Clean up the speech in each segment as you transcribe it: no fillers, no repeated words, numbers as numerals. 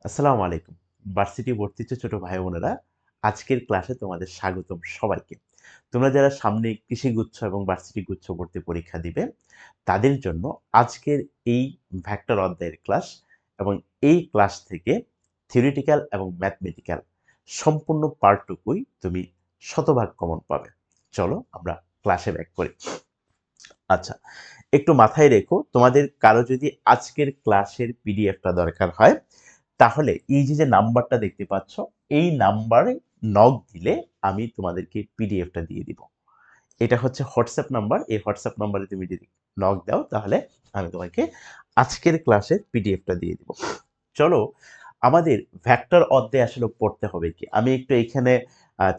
আসসালামু আলাইকুম। ভার্সিটি ভর্তিচ্ছ ছোট ভাই বোনেরা, আজকের ক্লাসে তোমাদের স্বাগতম সবাইকে। তোমরা যারা সামনে কৃষি গুচ্ছ এবং ভার্সিটি গুচ্ছ ভর্তি পরীক্ষা দিবে, তাদের জন্য আজকের এই ভেক্টর অধ্যায়ের ক্লাস এবং এই ক্লাস থেকে থিওরিটিক্যাল এবং ম্যাথমেটিক্যাল সম্পূর্ণ পার্টটুকুই তুমি শতভাগ কমন পাবে। চলো আমরা ক্লাসে ব্যাক করি। আচ্ছা, একটু মাথায় রেখো, তোমাদের কারো যদি আজকের ক্লাসের পিডিএফটা দরকার হয়, তাহলে এই যে নাম্বারটা দেখতে পাচ্ছ, এই নাম্বারে নক দিলে আমি তোমাদেরকে পিডিএফটা দিয়ে দিব। এটা হচ্ছে হোয়াটসঅ্যাপ নাম্বার। এই হোয়াটসঅ্যাপ নাম্বারে তুমি যদি নক দাও, তাহলে আমি তোমাকে আজকের ক্লাসের পিডিএফটা দিয়ে দিব। চলো, আমাদের ভেক্টর অধ্যায় আসলে পড়তে হবে কি, আমি একটু এখানে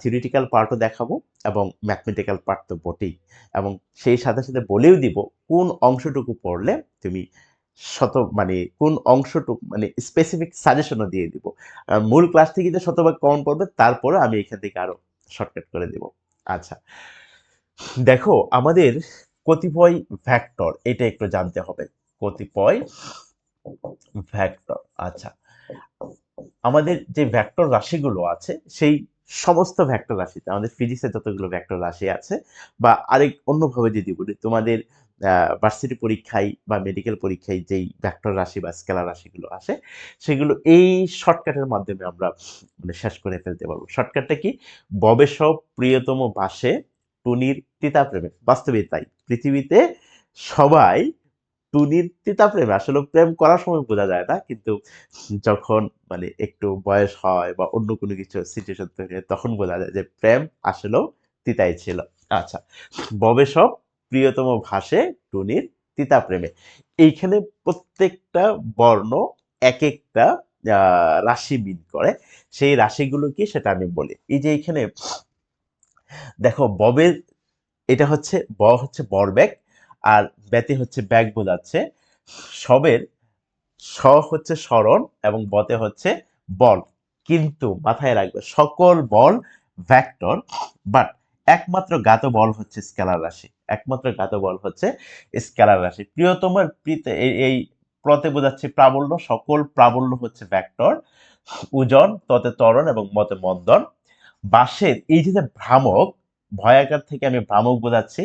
থিওরিটিক্যাল পার্টও দেখাবো এবং ম্যাথমেটিক্যাল পার্ট তো বটেই, এবং সেই সাথে সাথে বলেও দিব কোন অংশটুকু পড়লে তুমি কোন অংশটুকু স্পেসিফিক সাজেশনও দিয়ে দিব। মূল ক্লাস থেকে যে শতভাগ কমন পড়বে, তারপরে আমি এখান থেকে আরো শর্টকাট করে দিব। আচ্ছা, দেখো আমাদের কতিপয় ভেক্টর, এটা একটু জানতে হবে। কতিপয় ভেক্টর, আচ্ছা, আমাদের যে ভেক্টর রাশিগুলো আছে, সেই সমস্ত ভেক্টর রাশিতে আমাদের ফিজিক্সে যতগুলো ভেক্টর রাশি আছে, বা আরেক অন্যভাবে যদি বলি, তোমাদের ভার্সিটি পরীক্ষায় বা মেডিকেল পরীক্ষায় যেই ভেক্টর রাশি বা স্কেলার রাশিগুলো আসে, সেগুলো এই শর্টকাটের মাধ্যমে আমরা শেষ করে ফেলতে পারবো। শর্টকাটটা কি? ববে সব প্রিয়তম বাসে টুনির তিতা প্রেমে। বাস্তবে তাই, পৃথিবীতে সবাই টুনির তিতা প্রেমে। আসলে প্রেম করার সময় বোঝা যায় না, কিন্তু যখন একটু বয়স হয় বা অন্য কোনো কিছু সিচুয়েশন তৈরি হয়, তখন বোঝা যায় যে প্রেম আসলেও তিতাই ছিল। আচ্ছা, ববে সব প্রিয়তম ভাসে টুনির তিতা প্রেমে। এইখানে প্রত্যেকটা বর্ণ এক একটা রাশি মিন করে। সেই রাশিগুলো কি সেটা আমি বলি। এই যে এখানে দেখো, ববের এটা হচ্ছে হচ্ছে বরবেগ, আর ব্যতি হচ্ছে ব্যাগ বোঝাচ্ছে। সবের স হচ্ছে স্মরণ এবং বতে হচ্ছে বল। কিন্তু মাথায় রাখবে, সকল বল ভেক্টর, বাট একমাত্র জ্ঞাত বল হচ্ছে স্কেলার রাশি। একমাত্র জ্ঞাত বল হচ্ছে স্কেলার রাশি। প্রিয়তমের এই প্রতে বোঝাচ্ছে প্রাবল্য। সকল প্রাবল্য হচ্ছে ভেক্টর। ওজন, ততে ত্বরণ এবং মতে মন্দন। বাঁশের এই যে ভ্রামক, ভয়াকার থেকে আমি ভ্রামক বোঝাচ্ছি।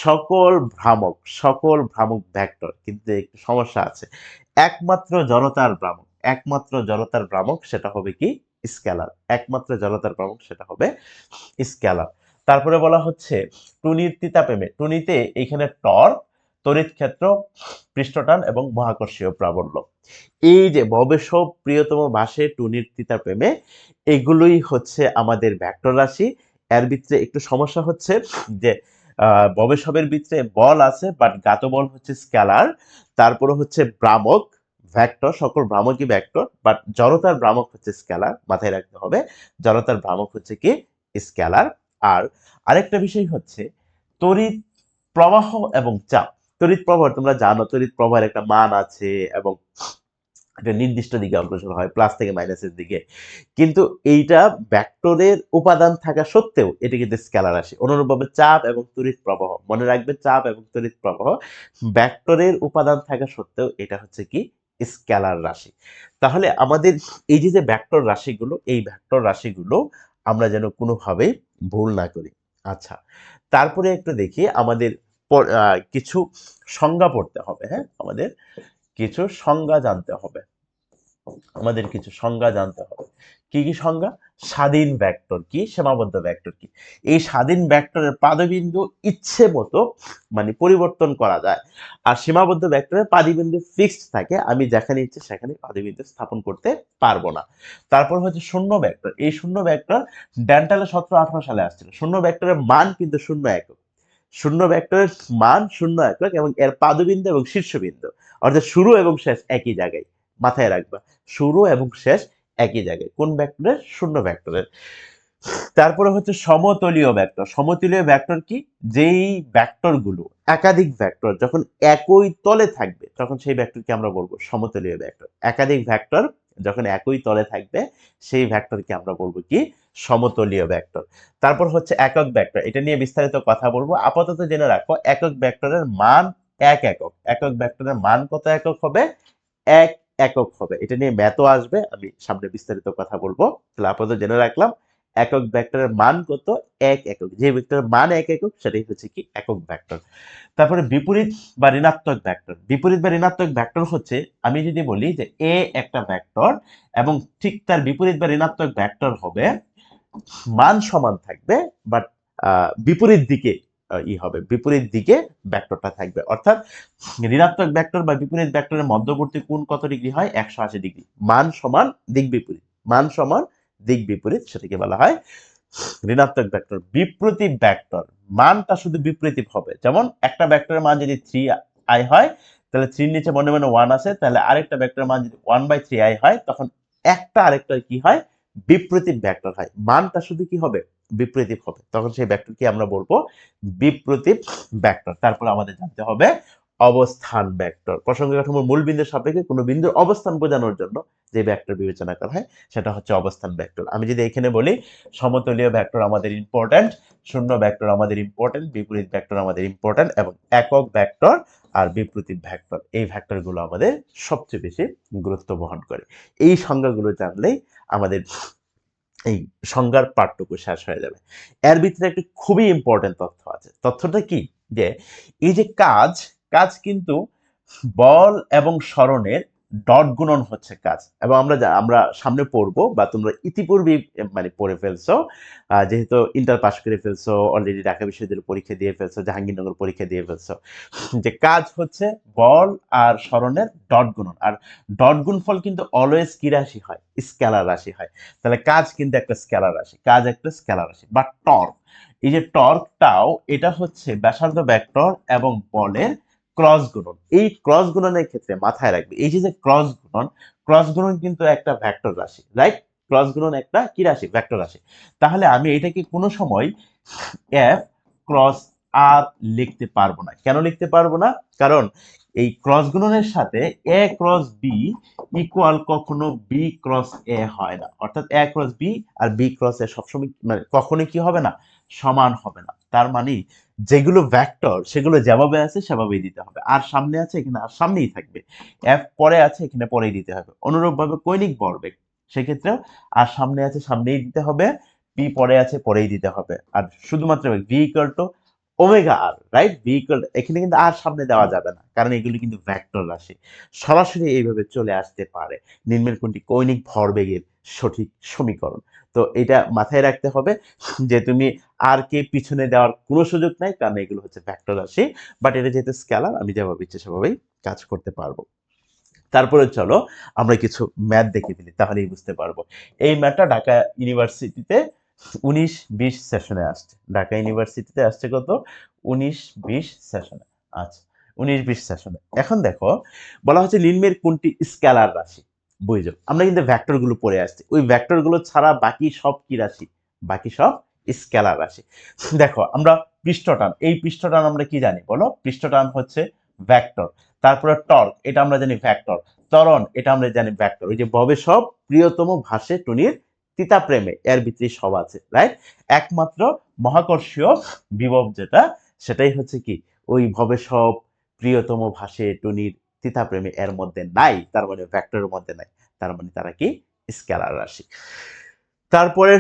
সকল ভ্রামক ভেক্টর, কিন্তু একটু সমস্যা আছে। একমাত্র জড়তার ভ্রামক সেটা হবে কি? স্কেলার। একমাত্র জড়তার ভ্রামক সেটা হবে স্কেলার। তারপরে বলা হচ্ছে টুনির তিতা প্রেমে। টুনিতে এখানে টর্ক, তড়িৎ ক্ষেত্র, পৃষ্ঠটান এবং মহাকর্ষীয় প্রাবল্য। এই যে ববে সব প্রিয়তম ভাসে টুনির তিতা প্রেমে, এগুলোই হচ্ছে আমাদের ভেক্টর রাশি। এর ভিতরে একটু সমস্যা হচ্ছে যে ববে সবের ভিতরে বল আছে, বাট জ্ঞাত বল হচ্ছে স্কেলার। তারপরে হচ্ছে ভ্রামক ভেক্টর, সকল ভ্রামকই ভেক্টর, বাট জড়তার ভ্রামক হচ্ছে স্কেলার। মাথায় রাখতে হবে, জড়তার ভ্রামক হচ্ছে কি? স্কেলার। আর আরেকটা বিষয় হচ্ছে তড়িৎ প্রবাহ এবং চাপ। তড়িৎ প্রবাহ তোমরা জানো, তড়িৎ প্রবাহের একটা মান আছে এবং একটা নির্দিষ্ট দিকে অগ্রসর হয়, প্লাস থেকে মাইনাসের দিকে। কিন্তু এইটা ভেক্টরের উপাদান থাকা সত্ত্বেও এটা কিন্তু স্কেলার রাশি। অনুরূপভাবে চাপ এবং তড়িৎ প্রবাহ, মনে রাখবে, চাপ এবং তড়িৎ প্রবাহ ভেক্টরের উপাদান থাকা সত্ত্বেও এটা হচ্ছে কি? স্কেলার রাশি। তাহলে আমাদের এই যে ভেক্টর রাশিগুলো, এই ভেক্টর রাশিগুলো আমরা যেন কোনোভাবেই ভুল না করি। আচ্ছা, তারপরে একটু দেখি, আমাদের কিছু সংজ্ঞা পড়তে হবে। হ্যাঁ, আমাদের কিছু সংজ্ঞা জানতে হবে। কি কি সংজ্ঞা? স্বাধীন ভেক্টর কি, সীমাবদ্ধ ভেক্টর কি। এই স্বাধীন ভেক্টরের পাদবিন্দু ইচ্ছে মতো পরিবর্তন করা যায়, আর সীমাবদ্ধ ভেক্টরের পাদবিন্দু ফিক্সড থাকে, আমি যেখানে ইচ্ছে সেখানে পাদবিন্দু স্থাপন করতে পারবো না। তারপর হচ্ছে শূন্য ভেক্টর। এই শূন্য ভেক্টর ডেন্টালে 1718 সালে আসছিল। শূন্য ভেক্টরের মান কিন্তু শূন্য একক। শূন্য ভেক্টরের মান শূন্য একক এবং এর পাদবিন্দু এবং শীর্ষবিন্দু, অর্থাৎ শুরু এবং শেষ একই জায়গায়। মাথায় রাখবা, শুরু এবং শেষ একই জায়গায়। কোন ভেক্টরের? শূন্য ভেক্টরের। তারপরে হচ্ছে সমতলীয় ভেক্টর। সমতলীয় ভেক্টর কি? যেই ভেক্টর গুলো, একাধিক ভেক্টর যখন একই তলে থাকবে, তখন সেই ভেক্টরকে আমরা বলবো সমতলীয় ভেক্টর। একাধিক ভেক্টর যখন একই তলে থাকবে, সেই ভেক্টরকে আমরা বলবো কি? সমতলীয় ভেক্টর। তারপর হচ্ছে একক ভেক্টর। এটা নিয়ে বিস্তারিত কথা বলবো, আপাতত জেনে রাখো একক ভেক্টরের মান এক একক। একক ভেক্টরের মান কত একক হবে? এক একক হবে। এটা নিয়ে ম্যাথও আসবে, আমি সামনে বিস্তারিত কথা বলবো। তাহলে আপাতত জেনে রাখলাম একক ভেক্টরের মান কত, 1 একক। যে ভেক্টরের মান 1 একক সেটাই হচ্ছে কি একক ভেক্টর। তারপরে বিপরীত বা ঋণাত্মক ভেক্টর। বিপরীত বা ঋণাত্মক ভেক্টর হচ্ছে, আমি যদি বলি যে এ একটা ভেক্টর এবং ঠিক তার বিপরীত বা ঋণাত্মক ভেক্টর হবে, মান সমান থাকবে, বাট বিপরীত দিকে হবে, বিপরীত দিকে ভেক্টরটা থাকবে। অর্থাৎ ঋণাত্মক ভেক্টর বা বিপরীত ভেক্টরের মধ্যবর্তী কোণ কত ডিগ্রি হয়, 180 ডিগ্রি। মান সমান দিক বিপরীত, মান সমান দিক বিপরীত, সেটাকে বলা হয় ঋণাত্মক ভেক্টর। বিপরীত ভেক্টর মানটা শুধু বিপরীত হবে। যেমন একটা ভেক্টরের মান যদি 3i হয়, তাহলে 3 নিচে মনে মনে 1 আছে, তাহলে আরেকটা ভেক্টরের মান যদি 1/3i হয়, তখন একটা আরেকটা কি হয়, বিপরীত ভেক্টর হয়। মানটা শুধু কি হবে, বিপরীত হবে, তখন সেই ভেক্টরকে আমরা বলবো বিপরীত ভেক্টর। তারপর আমাদের জানতে হবে অবস্থান ভেক্টর। প্রসঙ্গ কাঠামোর মূল বিন্দুর সাপেক্ষে কোনো বিন্দুর অবস্থান বোঝানোর জন্য যে ভেক্টর বিবেচনা করা হয় সেটা হচ্ছে অবস্থান ভেক্টর। আমি যদি এখানে বলি সমতলীয় ভেক্টর আমাদের ইম্পর্টেন্ট, শূন্য ভেক্টর আমাদের ইম্পর্টেন্ট, বিপরীত ভেক্টর আমাদের ইম্পর্টেন্ট, এবং একক ভেক্টর আর বিপরীত ভেক্টর, এই ভেক্টরগুলো আমাদের সবচেয়ে বেশি গুরুত্ব বহন করে। এই সংজ্ঞাগুলো জানলেই আমাদের এই সংজ্ঞার পাঠটুকু শেষ হয়ে যাবে। এর ভিতরে একটি খুবই ইম্পর্টেন্ট তথ্য আছে। তথ্যটা কি, যে এই যে কাজ, কাজ কিন্তু বল এবং স্মরণের ডট গুণন হচ্ছে কাজ। এবং আমরা সামনে পড়বো, বা তোমরা ইতিপূর্বে মানে পড়ে ফেলছো, যেহেতু ইন্টার পাস করে ফেলছো, অলরেডি ঢাকা বিশ্ববিদ্যালয়ের পরীক্ষা দিয়ে ফেলছো, জাহাঙ্গীরনগর পরীক্ষা দিয়ে ফেলছো, যে কাজ হচ্ছে বল আর স্মরণের ডট গুণন। আর ডট গুণফল কিন্তু অলওয়েজ কি রাশি হয়, স্কেলার রাশি হয়। তাহলে কাজ কিন্তু একটা স্কেলার রাশি, কাজ একটা স্কেলার রাশি। বা টর্ক, এই যে টর্কটাও এটা হচ্ছে ব্যাসার্ধ ভেক্টর এবং বলের ক্রস গুণন। এই ক্রস গুণনের ক্ষেত্রে মাথায় রাখবে, এই যে ক্রস গুণন, ক্রস গুণন কিন্তু একটা ভেক্টর রাশি, রাইট? ক্রস গুণন একটা কি রাশি, ভেক্টর রাশি। তাহলে আমি এটাকে কোনো সময় এফ ক্রস আর লিখতে পারবো না। কেন লিখতে পারবো না? কারণ এই ক্রস গুণনের সাথে এ ক্রস বি ইকুয়াল কখনো বি ক্রস এ হয় না। অর্থাৎ এ ক্রস বি আর বি ক্রস এ সবসময় মানে কখনোই কি হবে না, সমান হবে না। তার মানে যেগুলো ভেক্টর সেগুলো যেভাবে আছে সেভাবেই দিতে হবে। আর সামনে আছে এখানে আর সামনেই থাকবে, এফ পরে আছে এখানে পরেই দিতে হবে। অনুরূপভাবে কৌণিক ভরবেগ, সেক্ষেত্রেও আর সামনে আছে সামনেই দিতে হবে, পি পরে আছে পরেই দিতে হবে। আর শুধুমাত্র V equal to omega R, right? V equal, এখানে কিন্তু আর সামনে দেওয়া যাবে না, কারণ এগুলি কিন্তু ভেক্টর রাশি, সরাসরি এইভাবে চলে আসতে পারে। নিম্নের কোনটি কৌণিক ভরবেগের সঠিক সমীকরণ? তো এটা মাথায় রাখতে হবে যে তুমি আর কে পিছনে দেওয়ার কোনো সুযোগ নাই, কারণ এগুলো হচ্ছে ভেক্টর রাশি। বাট এটা যেহেতু স্কেলার, আমি যেভাবে ইচ্ছে সেভাবেই কাজ করতে পারবো। তারপরে চলো আমরা কিছু ম্যাথ দেখে ফেলি, তাহলেই বুঝতে পারবো। এই ম্যাথটা ঢাকা ইউনিভার্সিটিতে 19-20 সেশনে আসছে। ঢাকা ইউনিভার্সিটিতে আসছে কত, 19-20 সেশনে। আচ্ছা, 19-20 সেশনে। এখন দেখো, বলা হচ্ছে নিম্নের কোনটি স্কেলার রাশি? বুঝছো, আমরা কিন্তু ভেক্টর গুলো পড়ে আসছি, ওই ভেক্টর গুলো ছাড়া বাকি সব কি রাশি, বাকি সব স্কেলার রাশি। দেখো আমরা পৃষ্ঠটান, এই পৃষ্ঠটান আমরা কি জানি বলো, পৃষ্ঠটান হচ্ছে ভেক্টর। তারপরে টর্ক, এটা আমরা জানি ভেক্টর। ত্বরণ, এটা আমরা জানি ভেক্টর। ওই যে ভবে সব প্রিয়তম ভাসে টুনির তিতা প্রেমে, এর ভিতরে সব আছে, রাইট? একমাত্র মহাকর্ষীয় বিভব যেটা, সেটাই হচ্ছে কি ওই ভবে সব প্রিয়তম ভাসে টুনির তিতা প্রেমে, এর মধ্যে নাই, তার মানে ভেক্টরের মধ্যে নাই, তার মানে তারা কি স্কেলার রাশি। তারপরে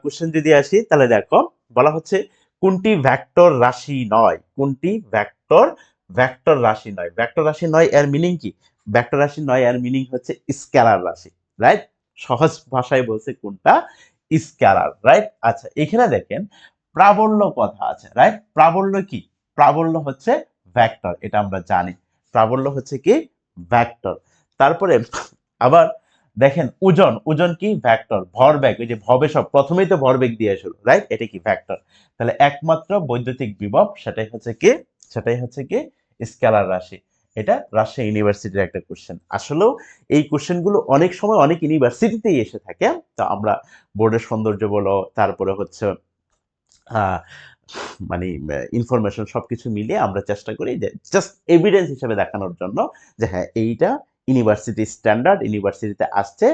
কোশ্চেন যদি আসি, তাহলে দেখো বলা হচ্ছে কোনটি ভেক্টর রাশি নয়, কোনটি ভেক্টর ভেক্টর রাশি নয়। ভেক্টর রাশি নয় এর মিনিং কি, ভেক্টর রাশি নয় এর মিনিং হচ্ছে স্কেলার রাশি, রাইট? সহজ ভাষায় বলছে কোনটা, স্কেলার, রাইট? আচ্ছা, এখানে দেখেন প্রাবল্য কথা আছে, রাইট? প্রাবল্য কি, প্রাবল্য হচ্ছে ভেক্টর, এটা আমরা জানি। প্রাবল্য হচ্ছে কি, ভেক্টর। তারপরে আবার দেখেন ওজন, ওজন কি, ভেক্টর। ভরবেগ, ওই যে ভবে সব, প্রথমেই তো ভরবেগ দিয়ে শুরু, রাইট? এটা কি, ভেক্টর। তাহলে একমাত্র বৈদ্যুতিক বিভব, সেটাই হচ্ছে কি, সেটাই হচ্ছে কি স্কেলার রাশি। এটা রাজশাহী ইউনিভার্সিটির একটা কোশ্চেন। আসলেও এই কোশ্চেনগুলো অনেক সময় অনেক ইউনিভার্সিটিতেই এসে থাকে। তো আমরা বোর্ডের সৌন্দর্য বলো, তারপরে হচ্ছে আহ মানে ইনফরমেশন সবকিছু মিলিয়ে আমরা চেষ্টা করি যে জাস্ট এভিডেন্স হিসেবে দেখানোর জন্য যে হ্যাঁ এইটা ইউনিভার্সিটি স্ট্যান্ডার্ড, ইউনিভার্সিটিতে আসছে,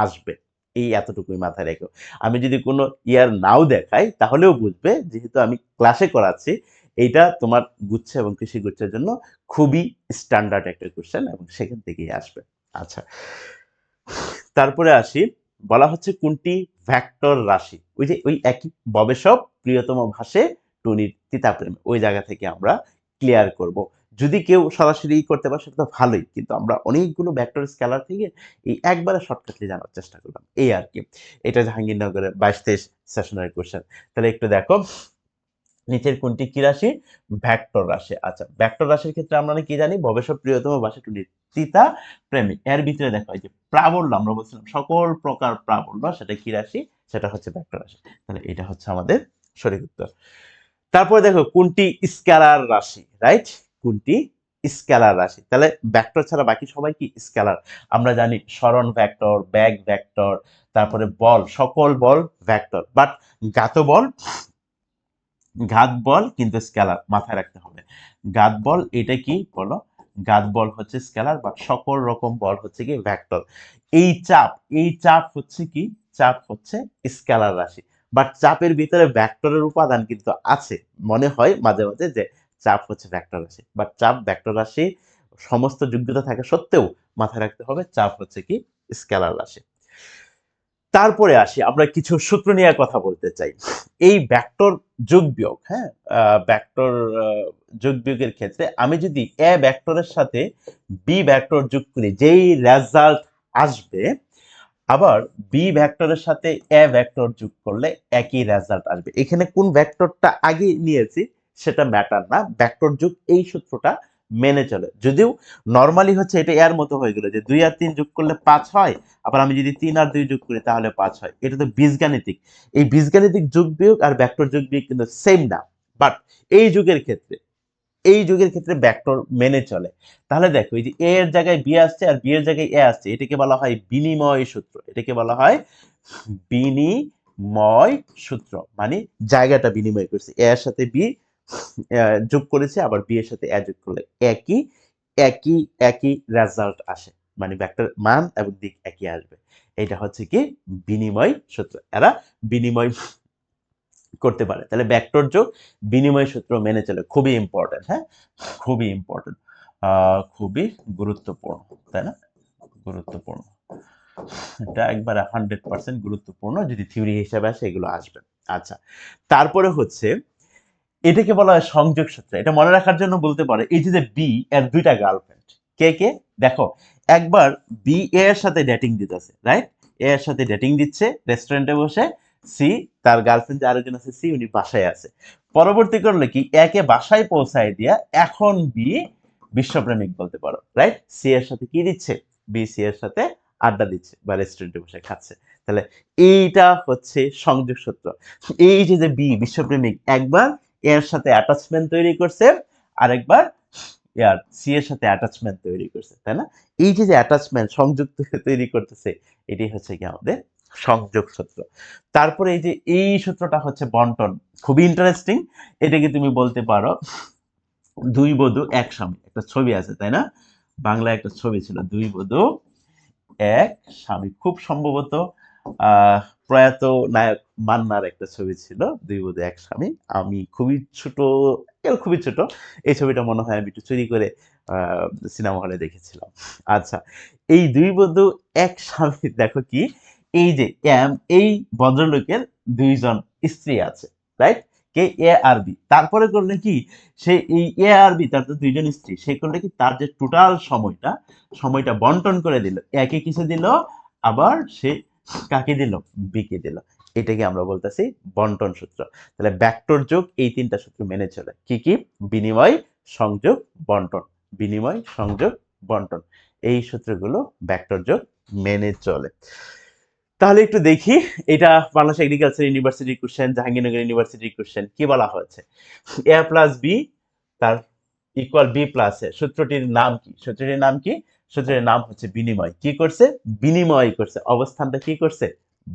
আসবে, এই এতটুকুই মাথায় রেখো। আমি যদি কোনো ইয়ার নাও দেখাই তাহলেও বুঝবে, যেহেতু আমি ক্লাসে করাচ্ছি, এইটা তোমার গুচ্ছ এবং কৃষি গুচ্ছের জন্য খুবই স্ট্যান্ডার্ড একটা কোশ্চেন, এবং সেখান থেকেই আসবে। আচ্ছা, তারপরে আসি, বলা হচ্ছে কোনটি ভেক্টর রাশি। ওই যে ওই একই ববে সব প্রিয়তম ভাসে টুনির তিতাপ্রেম, ওই জায়গা থেকে আমরা ক্লিয়ার করব। যদি কেউ সরাসরি করতে পারে সেটা তো ভালোই, কিন্তু আমরা অনেকগুলো ভেক্টর স্কেলার থেকে এই একবারে শর্টকাটলি জানার চেষ্টা করলাম, এই আর কি। এটা জাহাঙ্গীরনগরের 22-23 সেশনের কোশ্চেন। তাহলে একটু দেখো, নিচের কোনটি কি রাশি? ভেক্টর রাশি। আচ্ছা, ভেক্টর রাশির ক্ষেত্রে আমরা কি জানি? ভবেশ প্রিয়তম ভাষা টুনির তিতা প্রেমিক। এর ভিতরে দেখো এই যে প্রাবল্য, আমরা বলছিলাম সকল প্রকার প্রাবল্য, সেটা কি রাশি? সেটা হচ্ছে ভেক্টর রাশি। তাহলে এটা হচ্ছে আমাদের সঠিক উত্তর। তারপরে দেখো কোনটি স্কেলার রাশি, রাইট? কোনটি স্কেলার রাশি? তাহলে ভেক্টর ছাড়া বাকি সবাই কি স্কেলার। আমরা জানি সরণ ভেক্টর, ব্যাগ ভেক্টর, তারপরে বল, সকল বল ভেক্টর, বাট ঘাত বল, ঘাত বল কিন্তু স্কেলার, মাথায় রাখতে হবে। ঘাত বল এটা কি বলো? ঘাত বল হচ্ছে স্কেলার, বাট সকল রকম বল হচ্ছে কি ভেক্টর। এই চাপ, এই চাপ হচ্ছে কি? চাপ হচ্ছে স্কেলার রাশি, বাট চাপের ভিতরে ভেক্টরের উপাদান কিন্তু আছে। মনে হয় মাঝে মাঝে যে চাপ হচ্ছে ভেক্টর রাশি, বাট চাপ ভেক্টর রাশি সমস্ত যোগ্যতা থাকা সত্ত্বেও মাথায় রাখতে হবে চাপ হচ্ছে কি স্কেলার রাশি। তারপরে আসি, আমরা কিছু সূত্র নিয়ে কথা বলতে চাই। এই ভেক্টর যোগ বিয়োগ, হ্যাঁ, ভেক্টর যোগ বিয়োগের ক্ষেত্রে আমি যদি এ ভেক্টরের সাথে বি ভেক্টর যোগ করি, যেই রেজাল্ট আসবে, আবার বি ভেক্টরের সাথে এ ভেক্টর যোগ করলে একই রেজাল্ট আসবে। এখানে কোন ভেক্টরটা আগে নিয়েছি সেটা ম্যাটার না, ভেক্টর যোগ এই সূত্রটা মেনে চলে। যদিও নর্মালি হচ্ছে এটা এর মতো হয়ে গেল যে 2 আর 3 যোগ করলে 5 হয়, আবার আমি যদি 3 আর 2 যোগ করি তাহলে 5 হয়। এটা তো বীজগাণিতিক। এই বীজগাণিতিক যোগ বিয়োগ আর ভেক্টর যোগ বিয়োগ কিন্তু সেম না, বাট এই যুগের ক্ষেত্রে, এই যুগের ক্ষেত্রে ভেক্টর মেনে চলে। তাহলে দেখো, এই যে এ এর জায়গায় বি আসছে আর বি এর জায়গায় এ আসছে, এটাকে বলা হয় বিনিময় সূত্র। এটাকে বলা হয় বিনিময় সূত্র, মানে জায়গাটা বিনিময় করছে, এ এর সাথে বি যোগ করেছে, আবার বি এর সাথে এ যোগ করলে একই একই একই রেজাল্ট আসে, মানে ভেক্টর মান এবং দিক একই আসবে। এটা হচ্ছে কি বিনিময় সূত্র, এরা বিনিময় করতে পারে। তাহলে ভেক্টর যোগ বিনিময় সূত্র মেনে চলে, খুবই ইম্পর্টেন্ট, হ্যাঁ, খুবই ইম্পর্টেন্ট, খুবই গুরুত্বপূর্ণ, তাই না? গুরুত্বপূর্ণ, এটা একবারে 100% গুরুত্বপূর্ণ, যদি থিওরি হিসাবে আসে এগুলো আসবে। আচ্ছা, তারপরে হচ্ছে এটাকে বলা হয় সংযোগ সূত্র। এটা মনে রাখার জন্য বলতে পারে, এই যে বি এর দুইটা গার্লফ্রেন্ড, কে কে? দেখো, একবার বি এ এর সাথে ডেটিং দিতেছে, রাইট? এ এর সাথে ডেটিং দিচ্ছে রেস্টুরেন্টে বসে, সি তার গার্লফ্রেন্ড যে আরেকজন আছে সি, উনি বাসায় আছে। পরবর্তী করলে কি, একে বাসায় পৌঁছায় দিয়া এখন বি বিশ্বপ্রেমিক বলতে পারো, রাইট? সি এর সাথে কি দিচ্ছে? বি সি এর সাথে আড্ডা দিচ্ছে বা রেস্টুরেন্টে বসে খাচ্ছে। তাহলে এইটা হচ্ছে সংযোগ সূত্র। এই যে বি বিশ্বপ্রেমিক একবার এর সাথে অ্যাটাচমেন্ট তৈরি করছে, আরেকবার ইয়ার সি এর সাথে অ্যাটাচমেন্ট তৈরি করছে, তাই না? এই যে অ্যাটাচমেন্ট সংযোগ তৈরি করতেছে, এটাই হচ্ছে কি আমাদের সংযোগ সূত্র। তারপরে এই যে এই সূত্রটা হচ্ছে বন্টন, খুবই ইন্টারেস্টিং। এটাকে তুমি বলতে পারো দুই বধূ এক স্বামী, একটা ছবি আছে তাই না? বাংলায় একটা ছবি ছিল, দুই বধূ এক স্বামী, খুব সম্ভবত প্রয়াত নায়ক মান্নার একটা ছবি ছিল, দুই বধূ এক স্বামী। আমি খুবই ছোট, খুবই ছোট, এই ছবিটা মনে হয় আমি একটু চুরি করে সিনেমা হলে দেখেছিলাম। আচ্ছা, এই দুই বধূ এক স্বামী, দেখো কি, এই যে এই ভদ্রলোকের দুইজন স্ত্রী আছে, রাইট? কে? এ আর বি। তারপরে করলে কি, সে এই এ আর বি, তার তো দুইজন স্ত্রী, সে করলে কি, তার যে টোটাল সময়টা, সময়টা বন্টন করে দিল, একে কিছু দিল, আবার সে কাকে দিল? বিকে দিল। এটাকে আমরা বলতেছি বন্টন সূত্র। তাহলে ভেক্টর যোগ এই তিনটা সূত্র মেনে চলে, কি কি? বিনিময়, সংযোগ, বন্টন। বিনিময়, সংযোগ, বন্টন, এই সূত্রগুলো ভেক্টর যোগ মেনে চলে। তাহলে একটু দেখি, এটা বাংলাদেশ এগ্রিকালচার ইউনিভার্সিটির কোশ্চেন, জাহাঙ্গীরনগর ইউনিভার্সিটির কোশ্চেন। কি বলা হয়েছে? এ প্লাস বি তার ইকুয়াল বি প্লাস এ, সূত্রটির নাম কি? সূত্রটির নাম কি? সূত্রের নাম হচ্ছে বিনিময়। কি করছে? বিনিময় করছে, অবস্থানটা কি করছে?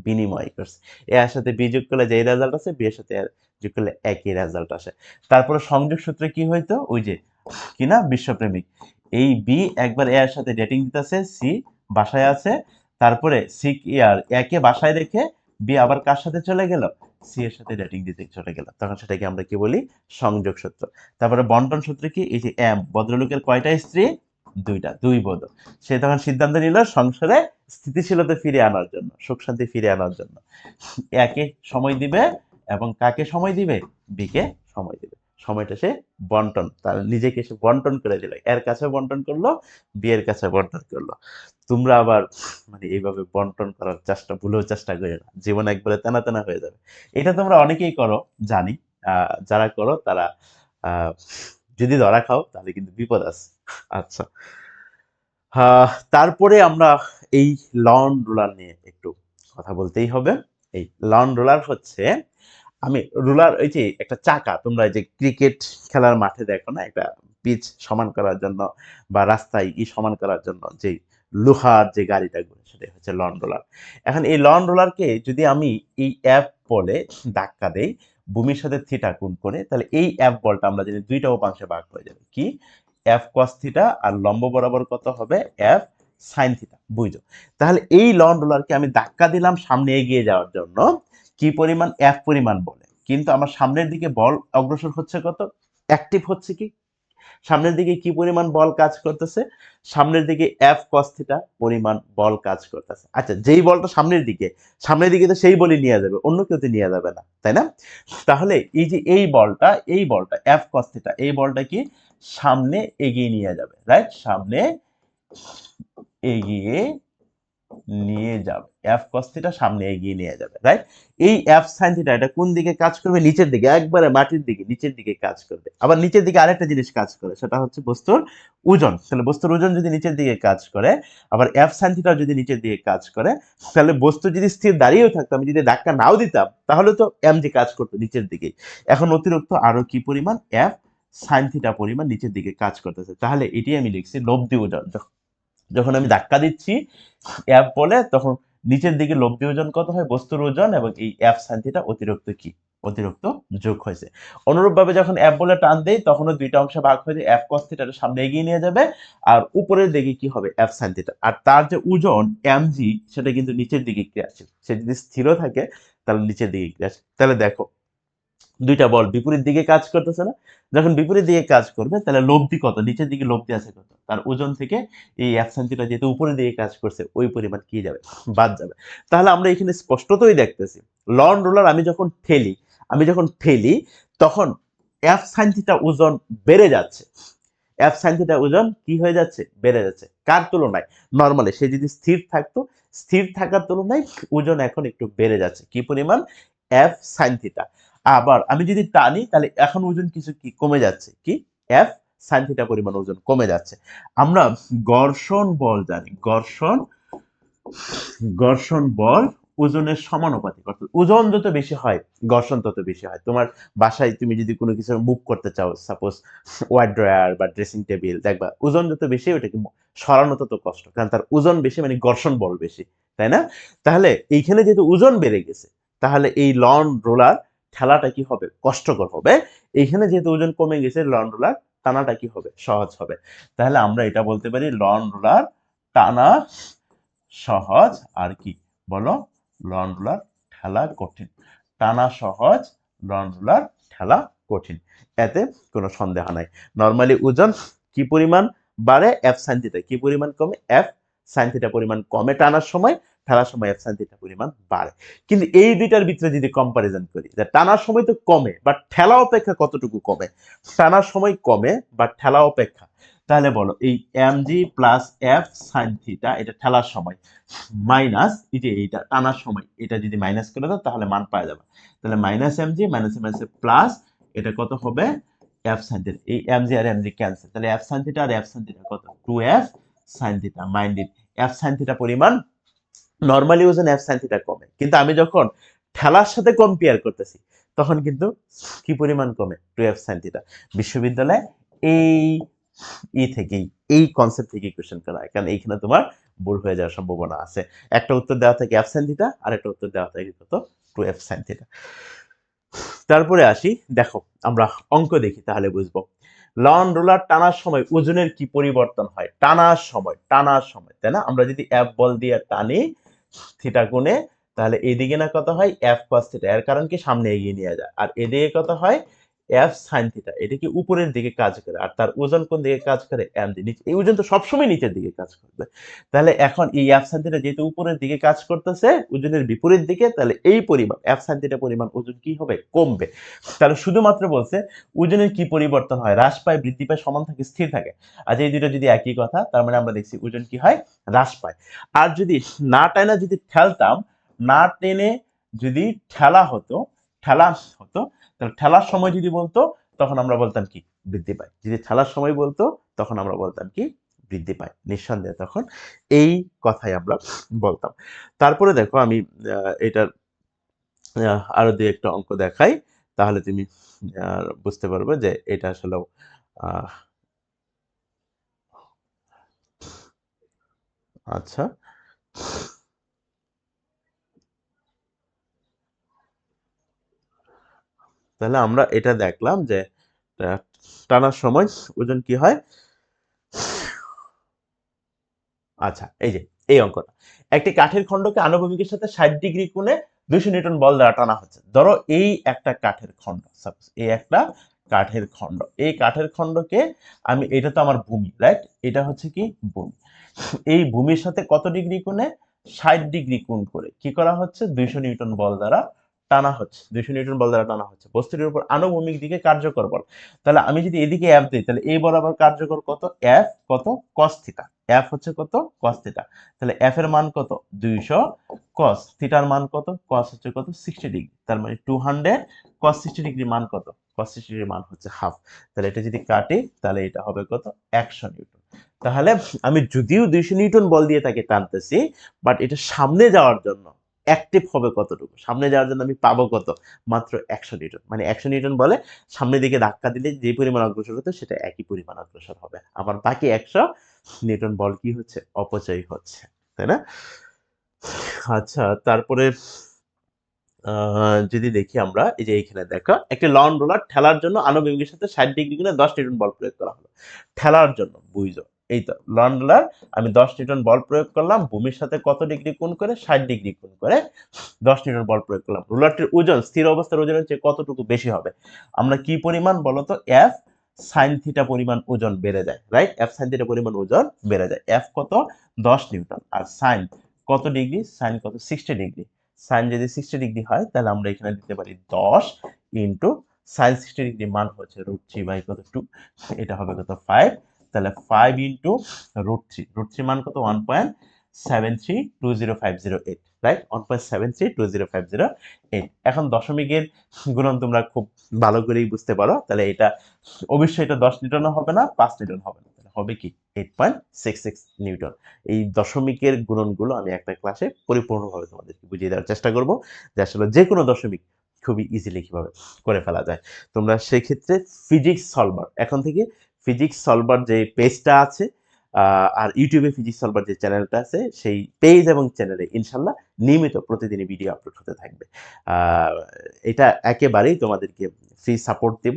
বিনিময় করছে। এ এর সাথে বি যোগ করলে যে রেজাল্ট আছে, বি এর সাথে এর যোগ করলে একই রেজাল্ট আসে। তারপরে সংযোগ সূত্রে কি হইতো? ওই যে কি না, বিশ্বপ্রেমিক। এই বি একবার এ এর সাথে ডেটিং দিতেছে, সি বাসায় আছে, তারপরে সি আর একে বাসায় রেখে বি আবার কার সাথে চলে গেল? সি এর সাথে ডেটিং দিতে চলে গেল, তখন সেটাকে আমরা কি বলি? সংযোগ সূত্র। তারপরে বন্টন সূত্রে কি, এই যে এম ভদ্রলোকের কয়টা স্ত্রী? দুইটা, দুই বধূ। সে তখন সিদ্ধান্ত নিল সংসারে স্থিতিশীলতা ফিরিয়ে আনার জন্য, সুখ শান্তি ফিরিয়ে আনার জন্য একে সময় দিবে এবং কাকে সময় দিবে, বিকে সময় দিবে। সময়টা সে বন্টন, তার নিজেকে সে বন্টন করে দিল, এর কাছে বন্টন করলো, বিয়ের কাছে বন্টন করলো। তোমরা আবার মানে এইভাবে বন্টন করার চেষ্টা, ভুলেও চেষ্টা করে না, জীবন একবারে তেনা তেনা হয়ে যাবে। এটা তোমরা অনেকেই করো জানি, যারা করো তারা আহ, যদি ধরা খাও তাহলে কিন্তু বিপদ আছে। আচ্ছা, তারপরে আমরা এই লন রুলার নিয়ে একটু কথা বলতেই হবে। এই লন রুলার হচ্ছে, আমি রুলার ওই যে একটা চাকা, তোমরা এই যে ক্রিকেট খেলার মাঠে দেখো না, একটা পিচ সমান করার জন্য বা রাস্তায় সমান করার জন্য যে লোহার যে গাড়িটা ঘুরে, সেটাই হচ্ছে লন রোলার। এখন এই লন রোলারকে যদি আমি এই অ্যাপ বলে ধাক্কা দেই ভূমির সাথে থিটা কোণ করে, তাহলে এই অ্যাপ বলটা আমরা জানি দুইটা উপাংশে ভাগ হয়ে যাবে, কি এফ কস থিটা আর লম্ব বরাবর কত হবে এফ সাইন থিটা, বুঝো। তাহলে এই লন রোলারকে আমি ধাক্কা দিলাম সামনে এগিয়ে যাওয়ার জন্য, কি পরিমাণ এফ পরিমাণ বলে, কিন্তু আমার সামনের দিকে বল অগ্রসর হচ্ছে কত, অ্যাক্টিভ হচ্ছে কি, সামনের দিকে কি পরিমাণ বল কাজ করতেছে, সামনের দিকে এফ কস থিটা পরিমাণ বল কাজ করতেছে। আচ্ছা, যেই বলটা সামনের দিকে, সামনের দিকে তো সেই বলই নিয়ে যাবে, অন্য কেউ তো নিয়ে যাবে না, তাই না? তাহলে এই যে এই বলটা এফ কস থিটা, এই বলটা কি সামনে এগিয়ে নিয়ে যাবে, রাইট, সামনে এগিয়ে নিয়ে যাবে, এফ কস থিটা সামনে এগিয়ে নিয়ে যাবে, রাইট। এই এফ সাইন থিটা এটা কোন দিকে কাজ করবে, নিচের দিকে, একবারে মাটির দিকে, নিচের দিকে কাজ করবে। আবার নিচের দিকে আরেকটা জিনিস কাজ করে, সেটা হচ্ছে বস্তুর ওজন। তাহলে বস্তুর ওজন যদি নিচের দিকে কাজ করে, আবার এফ সাইন থিটা যদি নিচের দিকে কাজ করে, তাহলে বস্তু যদি স্থির দাঁড়িয়েও থাকতো, আমি যদি ধাক্কা নাও দিতাম, তাহলে তো এম জি কাজ করতো নিচের দিকে। এখন অতিরিক্ত আরো কি পরিমাণ, এফ সাইন থিটা পরিমাণ নিচের দিকে কাজ করতেছে। তাহলে এটি আমি লিখছি লব্ধি ওজন। যখন আমি ধাক্কা দিচ্ছি এফ বলে, তখন নিচের দিকে লব্ধি ওজন কত হয়, বস্তুর ওজন, এবং এই এফ সাইন থিটা অতিরিক্ত কি, অতিরিক্ত যোগ হয়েছে। অনুরূপভাবে যখন এফ বলে টান দেই, তখনও দুইটা অংশে ভাগ হয়ে যায়, এফ কস থিটাটা সামনে এগিয়ে নিয়ে যাবে, আর উপরের দিকে কি হবে, এফ সাইন থিটা। আর তার যে ওজন এম জি, সেটা কিন্তু নিচের দিকে ক্রিয়াশীল, সে যদি স্থির থাকে তাহলে নিচের দিকে ক্রিয়াশীল। তাহলে দেখো দুইটা বল বিপরীত দিকে কাজ করতেছে না, যখন বিপরীত দিকে কাজ করবে তাহলে লব্ধি কত, নিচের দিকে লব্ধি আছে কত, তার ওজন থেকে এই অ্যাবসেন্টিটা যেহেতু উপরের দিকে কাজ করছে, ওই পরিমাণ কি যাবে, বাদ যাবে। তাহলে আমরা এখানে স্পষ্টতই দেখতেছি লন রোলার আমি যখন ঠেলি তখন এফ সাইন থিটা ওজন বেড়ে যাচ্ছে, এফ সাইন থিটা ওজন কি হয়ে যাচ্ছে, বেড়ে যাচ্ছে। কার তুলনায়, নরমালি সে যদি স্থির থাকতো, স্থির থাকার তুলনায় ওজন এখন একটু বেড়ে যাচ্ছে, কি পরিমাণ, এফ সাইন থিটা। আবার আমি যদি টানি তাহলে এখন ওজন কিছু কি কমে যাচ্ছে, কি এফ সাইন থিটা পরিমাণ ওজন কমে যাচ্ছে। আমরা ঘর্ষণ বল জানি, ঘর্ষণ বল ওজনের সমানুপাতিক, অর্থাৎ ওজন যত বেশি হয় ঘর্ষণ তত বেশি হয়। তোমার বাসায় তুমি যদি কোনো কিছু মুভ করতে চাও, সাপোজ ওয়াইড ড্রয়ার বা ড্রেসিং টেবিল, দেখবা ওজন যত বেশি ওটাকে সরানো তত কষ্ট, কারণ তার ওজন বেশি মানে ঘর্ষণ বল বেশি, তাই না? তাহলে এইখানে যেহেতু ওজন বেড়ে গেছে, তাহলে এই লন রোলার ঠেলাটা কি হবে, কষ্টকর হবে। এইখানে যেহেতু ওজন কমে গেছে, লন রোলার টানাটা কি হবে, সহজ হবে। তাহলে আমরা এটা বলতে পারি লন রোলার টানা সহজ, আর কি বলো, লন রোলার ঠেলা কঠিন। টানা সহজ, লন রোলার ঠেলা কঠিন, এতে কোনো সন্দেহ নাই। নর্মালি ওজন কি পরিমাণ বাড়ে, এফ সাইন থিটা কি পরিমাণ কমে, এফ সাইন থিটা পরিমাণ কমে টানার সময়, ঠেলার সময় এফ সাইন থিটা পরিমাণ বাড়ে। কিন্তু এই দুইটার ভিতরে যদি কম্পারিজন করি, যে টানার সময় তো কমে, বাট ঠেলা অপেক্ষা কতটুকু কমে, টানার সময় কমে বা ঠেলা অপেক্ষা, তাহলে বলো এই M G plus F sine theta এটা ঠেলার সময়, মাইনাস এই যে এইটা টানার সময়, এটা যদি মাইনাস করে দাও তাহলে মান পাওয়া যাবে। তাহলে minus M G minus minus plus, এটা কত হবে, এফ সাইন থিটা, এই এম জি আর এম জি ক্যান্সেল, তাহলে এফ সাইন থিটা আর এফ সাইন থিটা কত, টু এফ সাইন থিটা, মাইন্ডেড এফ সাইন থিটা পরিমাণ নর্মালি ওজন এফ সাইন থিটা কমে, কিন্তু আমি যখন ঠেলার সাথে কম্পেয়ার করতেছি তখন কিন্তু কি পরিমাণ কমে, টু এফ সাইন থিটা। বিশ্ববিদ্যালয়ে এই থেকেই, এই কনসেপ্ট থেকে কোশ্চেন করা হয়, কারণ এইখানে তোমার ভুল হয়ে যাওয়ার সম্ভাবনা আছে। একটা উত্তর দেওয়া থাকে এফ সাইন থিটা, আর একটা উত্তর দেওয়া থাকে কত, টু এফ সাইন থিটা। তারপরে আসি, দেখো আমরা অঙ্ক দেখি তাহলে বুঝবো। লন রোলার টানার সময় ওজনের কি পরিবর্তন হয়, টানার সময়, তাই না? আমরা যদি এফ বল দিয়ে টানি থিটা কোণে, তাহলে এদিকে না কত হয়, এফ কস থিটা, এর কারণ কি সামনে এগিয়ে নিয়ে যায়, আর এদিকে কত হয়, এফ সাইন থিটা এটা কি উপরের দিকে কাজ করে, আর তার ওজন কোন দিকে কাজ করে, এম দিকে। এই ওজন তো সবসময় নিচের দিকে কাজ করবে। তাহলে এখন এই এফ সাইন থিটা যেহেতু উপরের দিকে কাজ করতেছে ওজনের বিপরীত দিকে, তাহলে এই পরিমাণ এফ সাইন থিটা পরিমাণ ওজন কি হবে, কমবে। তাহলে শুধুমাত্র বলছে ওজনের কি পরিবর্তন হয়, হ্রাস পায়, বৃদ্ধি পায়, সমান থাকে, স্থির থাকে। আর এই দুটো যদি একই কথা, তার মানে আমরা দেখছি ওজন কি হয়, হ্রাস পায়। আর যদি না টানা যদি ঠেলতাম, না টেনে যদি ঠেলা হতো, ঠেলা হতো, তাহলে ঠেলার সময় যদি বলতো তখন আমরা বলতাম কি, বৃদ্ধি পায়। যদি ঠেলার সময় বলতো তখন আমরা বলতাম কি, বৃদ্ধি পায়। নিঃসন্দেহে তখন এই কথাই আমরা বলতাম। তারপরে দেখো আমি এটার আরো দুই একটা অঙ্ক দেখাই, তাহলে তুমি বুঝতে পারবে যে এটা আসলে আচ্ছা। তাহলে আমরা এটা দেখলাম যে টানার সময় ওজন কি হয়। আচ্ছা, এই যে এই অঙ্কটা, একটি কাঠের খণ্ডকে আনুভূমিকের সাথে 60 ডিগ্রি কোণে 200 নিউটন বল দ্বারা টানা হচ্ছে। ধরো এই একটা কাঠের খণ্ড, সাপোজ এই একটা কাঠের খণ্ড, এই কাঠের খণ্ডকে আমি, এটা তো আমার ভূমি, রাইট, এটা হচ্ছে কি ভূমি। এই ভূমির সাথে কত ডিগ্রি কোণে, 60 ডিগ্রি কোণ করে কি করা হচ্ছে, 200 নিউটন বল দ্বারা টানা হচ্ছে, 200 নিউটন বল দ্বারা টানা হচ্ছে বস্তুটির উপর আনুভূমিক দিকে কার্যকর বল। তাহলে আমি যদি এদিকে এফ দিই, তাহলে এই বরাবর কার্যকর কত, এফ কত, কস থিটা। এফ হচ্ছে কত, কস থিটা। তাহলে এফ এর মান কত, 200, কস থিটার মান কত, কস হচ্ছে কত, 60 ডিগ্রি। তার মানে 200, কস 60 ডিগ্রি মান কত, কস 60 ডিগ্রি মান হচ্ছে হাফ। তাহলে এটা যদি কাটি তাহলে এটা হবে কত, 100 নিউটন। তাহলে আমি যদিও 200 নিউটন বল দিয়ে তাকে টানতেছি, বাট এটা সামনে যাওয়ার জন্য অ্যাক্টিভ হবে কতটুকু, সামনে যাওয়ার জন্য আমি পাবো কত, মাত্র 100 নিউটন। মানে 100 নিউটন বলে সামনের দিকে ধাক্কা দিলে যে পরিমাণ অগ্রসর হতো সেটা একই পরিমাণ অগ্রসর হবে, আমার বাকি 100 নিউটন বল কি হচ্ছে, অপচয় হচ্ছে, তাই না। আচ্ছা, তারপরে যদি দেখি আমরা, এই যে এইখানে দেখো একটি লন রোলার ঠেলার জন্য আনুভূমিকের সাথে 60 ডিগ্রি কোণে 10 নিউটন বল প্রয়োগ করা হলো। ঠেলার জন্য বুঝছো, এই তো লন রোলার, আমি 10 নিউটন বল প্রয়োগ করলাম, ভূমির সাথে কত ডিগ্রি কোণ করে, 60 ডিগ্রি কোণ করে 10 নিউটন বল প্রয়োগ করলাম। রোলারটির ওজন স্থির অবস্থার ওজনের চেয়ে কতটুকু বেশি হবে, আমরা কি পরিমাণ বলতো, এফ সাইন থিটা পরিমাণ ওজন বেড়ে যায়, রাইট, এফ সাইন থিটা পরিমাণ ওজন বেড়ে যায়। এফ কত, 10 নিউটন, আর সাইন কত ডিগ্রি, সাইন কত, 60 ডিগ্রি। সাইন যদি 60 ডিগ্রি হয় তাহলে আমরা এখানে দিতে পারি 10 ইন্টু সাইন 60 ডিগ্রি মান হচ্ছে √3 বাই কত 2, এটা হবে কত 5। তাহলে 5 ইন্টু √3, √3 মান কত 1.732058, রাইট, 1.732058। এখন দশমিকের গুণন তোমরা খুব ভালো করেই বুঝতে পারো, তাহলে এটা অবশ্যই এটা 10 নিউটনও হবে না, 5 নিউটন হবে না, তাহলে হবে কি 8.66 নিউটন। এই দশমিকের গুণনগুলো আমি একটা ক্লাসে পরিপূর্ণভাবে তোমাদেরকে বুঝিয়ে দেওয়ার চেষ্টা করব, যে আসলে যে কোনো দশমিক খুবই ইজিলি কিভাবে করে ফেলা যায়। তোমরা সেই ক্ষেত্রে ফিজিক্স সলভার, এখন থেকে ফিজিক্স সলভার যে পেজটা আছে, আর ইউটিউবে ফিজিক্স সলভার যে চ্যানেলটা আছে, সেই পেজ এবং চ্যানেলে ইনশাল্লাহ নিয়মিত প্রতিদিনই ভিডিও আপলোড হতে থাকবে। এটা একেবারেই তোমাদেরকে ফ্রি সাপোর্ট দেব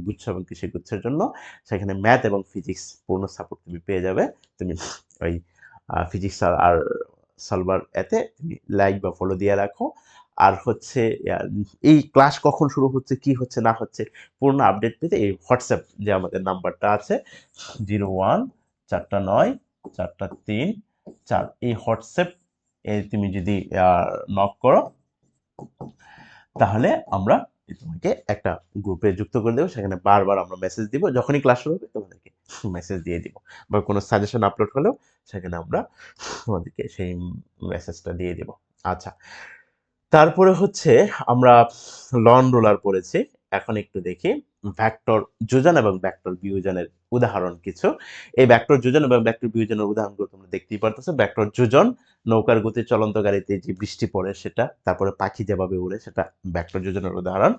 গুচ্ছ এবং কৃষি গুচ্ছের জন্য। সেখানে ম্যাথ এবং ফিজিক্স পূর্ণ সাপোর্ট তুমি পেয়ে যাবে। তুমি ওই ফিজিক্স আর সলভার এতে তুমি লাইক বা ফলো দিয়ে রাখো। আর হচ্ছে এই ক্লাস কখন শুরু হচ্ছে, কি হচ্ছে না হচ্ছে, পূর্ণ আপডেট পেতে এই হোয়াটসঅ্যাপ যে আমাদের নাম্বারটা আছে 01-494-3-4, এই হোয়াটসঅ্যাপ তুমি যদি নক করো তাহলে আমরা তোমাকে একটা গ্রুপে যুক্ত করে দেবো, সেখানে বারবার আমরা মেসেজ দিব, যখনই ক্লাস শুরু হবে তোমাদেরকে মেসেজ দিয়ে দিব, বা কোনো সাজেশন আপলোড হলেও সেখানে আমরা তোমাদেরকে সেই মেসেজটা দিয়ে দিব। আচ্ছা, তারপরে হচ্ছে আমরা লন রোলার পড়েছি, এখন একটু দেখি ভেক্টর যোজন এবং ভেক্টর বিয়োজনের উদাহরণ কিছু। এই ভেক্টর যোজন এবং ভেক্টর বিয়োজনের উদাহরণগুলো তোমরা দেখতেই পারতেছো। ভেক্টর যোজন, নৌকার গতি, চলন্ত গাড়িতে যে বৃষ্টি পড়ে সেটা, তারপরে পাখি যেভাবে উড়ে সেটা ভেক্টর যোজনের উদাহরণ।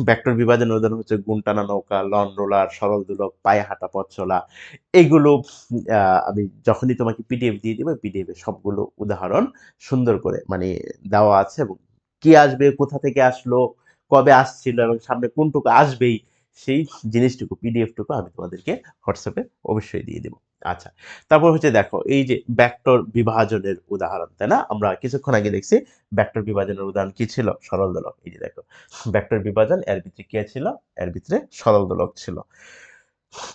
ভেক্টর বিভাজনের উদাহরণ হচ্ছে গুণ টানা নৌকা, লন রোলার, সরল দোলক, পায়ে হাঁটা পথ চলা। এগুলো আমি যখনই তোমাকে পিডিএফ দিয়ে দিব, পিডিএফ এ সবগুলো উদাহরণ সুন্দর করে মানে দেওয়া আছে, এবং কি আসবে, কোথা থেকে আসলো, কবে আসছিল এবং সামনে কোনটুকু আসবেই, সেই জিনিসটুকু পিডিএফটুকু আমি তোমাদেরকে হোয়াটসঅ্যাপে অবশ্যই দিয়ে দেবো। আচ্ছা, তারপর হচ্ছে দেখো এই যে ভেক্টর বিভাজনের উদাহরণ, তাই না? আমরা কিছুক্ষণ আগে দেখছি ভেক্টর বিভাজনের উদাহরণ কি ছিল? সরল দোলক। এই যে দেখো ভেক্টর বিভাজন, এর ভিতরে কি ছিল? এর ভিতরে সরল দোলক ছিল।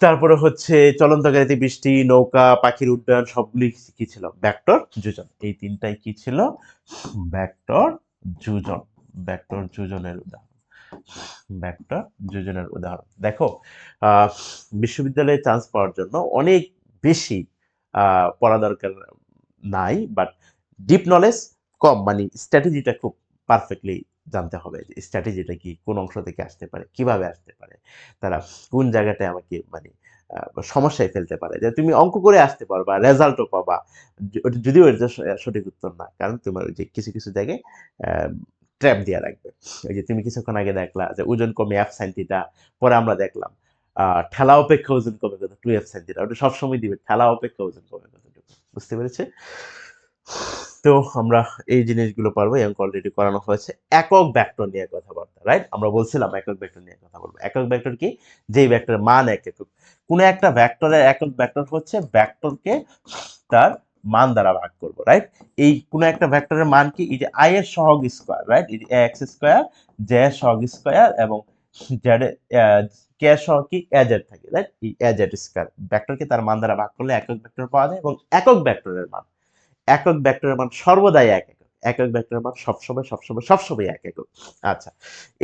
তারপরে হচ্ছে চলন্ত গাড়িতে বৃষ্টি, নৌকা, পাখির উড্ডয়ন সবগুলি কি ছিল? ভেক্টর যোজন। এই তিনটাই কি ছিল? ভেক্টর যোজন। ভেক্টর যোজনের উদাহরণ। ভেক্টর যোজনের উদাহরণ। দেখো আহ, বিশ্ববিদ্যালয়ে চান্স পাওয়ার জন্য অনেক বেশি পড়া দরকার নাই, বাট ডিপ নলেজ কম, মানে স্ট্র্যাটেজিটা খুব পারফেক্টলি জানতে হবে যে স্ট্র্যাটেজিটা কি, কোন অংশ থেকে আসতে পারে, কিভাবে আসতে পারে, তারা কোন জায়গাটায় আমাকে মানে সমস্যায় ফেলতে পারে। যে তুমি অঙ্ক করে আসতে পারবা, রেজাল্টও পাবা, যদিও এটা সঠিক উত্তর না, কারণ তোমার ওই যে কিছু কিছু জায়গায় ট্র্যাপ দিয়ে রাখবে। ওই যে তুমি কিছুক্ষণ আগে দেখলা যে ওজন কমে এফ সাইন থিটা, পরে আমরা দেখলাম ঠেলা অপেক্ষা ওজন কমে কত, 2f সাইন থিটা। ওটা সবসময় দিবে ঠেলা অপেক্ষা ওজন কমে কতটুকু। বুঝতে পেরেছে? তো আমরা এই জিনিসগুলো পারবো, এবং অলরেডি করানো হয়েছে। একক ভেক্টর নিয়ে কথাবার্তা, রাইট? আমরা বলছিলাম একক ভেক্টর নিয়ে কথা বলবো। একক ভেক্টর কি? যেই ভেক্টরের মান এক একক। কোনো একটা ভেক্টরের একক ভেক্টর হচ্ছে ভেক্টরকে তার মান দ্বারা ভাগ করবো, রাইট? এই কোনো একটা ভেক্টরের মান কি? এই যে আই এর সহগ স্কয়ার, রাইট? এই যে এক্স স্কয়ার, জে এর সহগ স্কয়ার, এবং জেড কে এর সহগ কি? এ জেড থাকে, রাইট? এই এ জেড স্কয়ার ভেক্টরকে তার মান দ্বারা ভাগ করলে একক ভেক্টর পাওয়া যায়, এবং একক ভেক্টরের মান, একক ভেক্টরের মান সর্বদাই এক একক। একক ভেক্টরের মান সবসময় সবসময় সবসময় এক একক। আচ্ছা,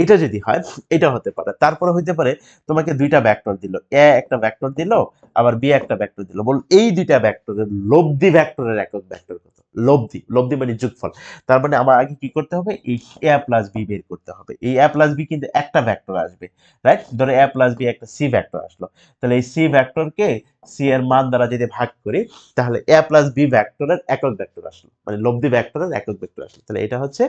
এটা যদি হয়, এটা হতে পারে। তারপরে হইতে পারে তোমাকে দুইটা ভেক্টর দিল, এ একটা ভেক্টর দিল, আবার বি একটা ভেক্টর দিল, বল এই দুইটা ভেক্টরের লব্ধি ভেক্টরের একক ভেক্টর কত? লব্ধি, লব্ধি মানে যোগফল। তার মানে আমার আগে কি করতে হবে? এই এ প্লাস বি বের করতে হবে। এই এ প্লাস বি কিন্তু একটা ভেক্টর আসবে, রাইট? ধরো এ প্লাস বি একটা সি ভেক্টর আসলো, তাহলে এই সি ভেক্টরকে সি এর মান দ্বারা যদি ভাগ করি, তাহলে এ প্লাস বি ভেক্টরের একক ভেক্টর আসলো, মানে লব্ধি ভেক্টরের একক ভেক্টর আসলো। তাহলে এটা হচ্ছে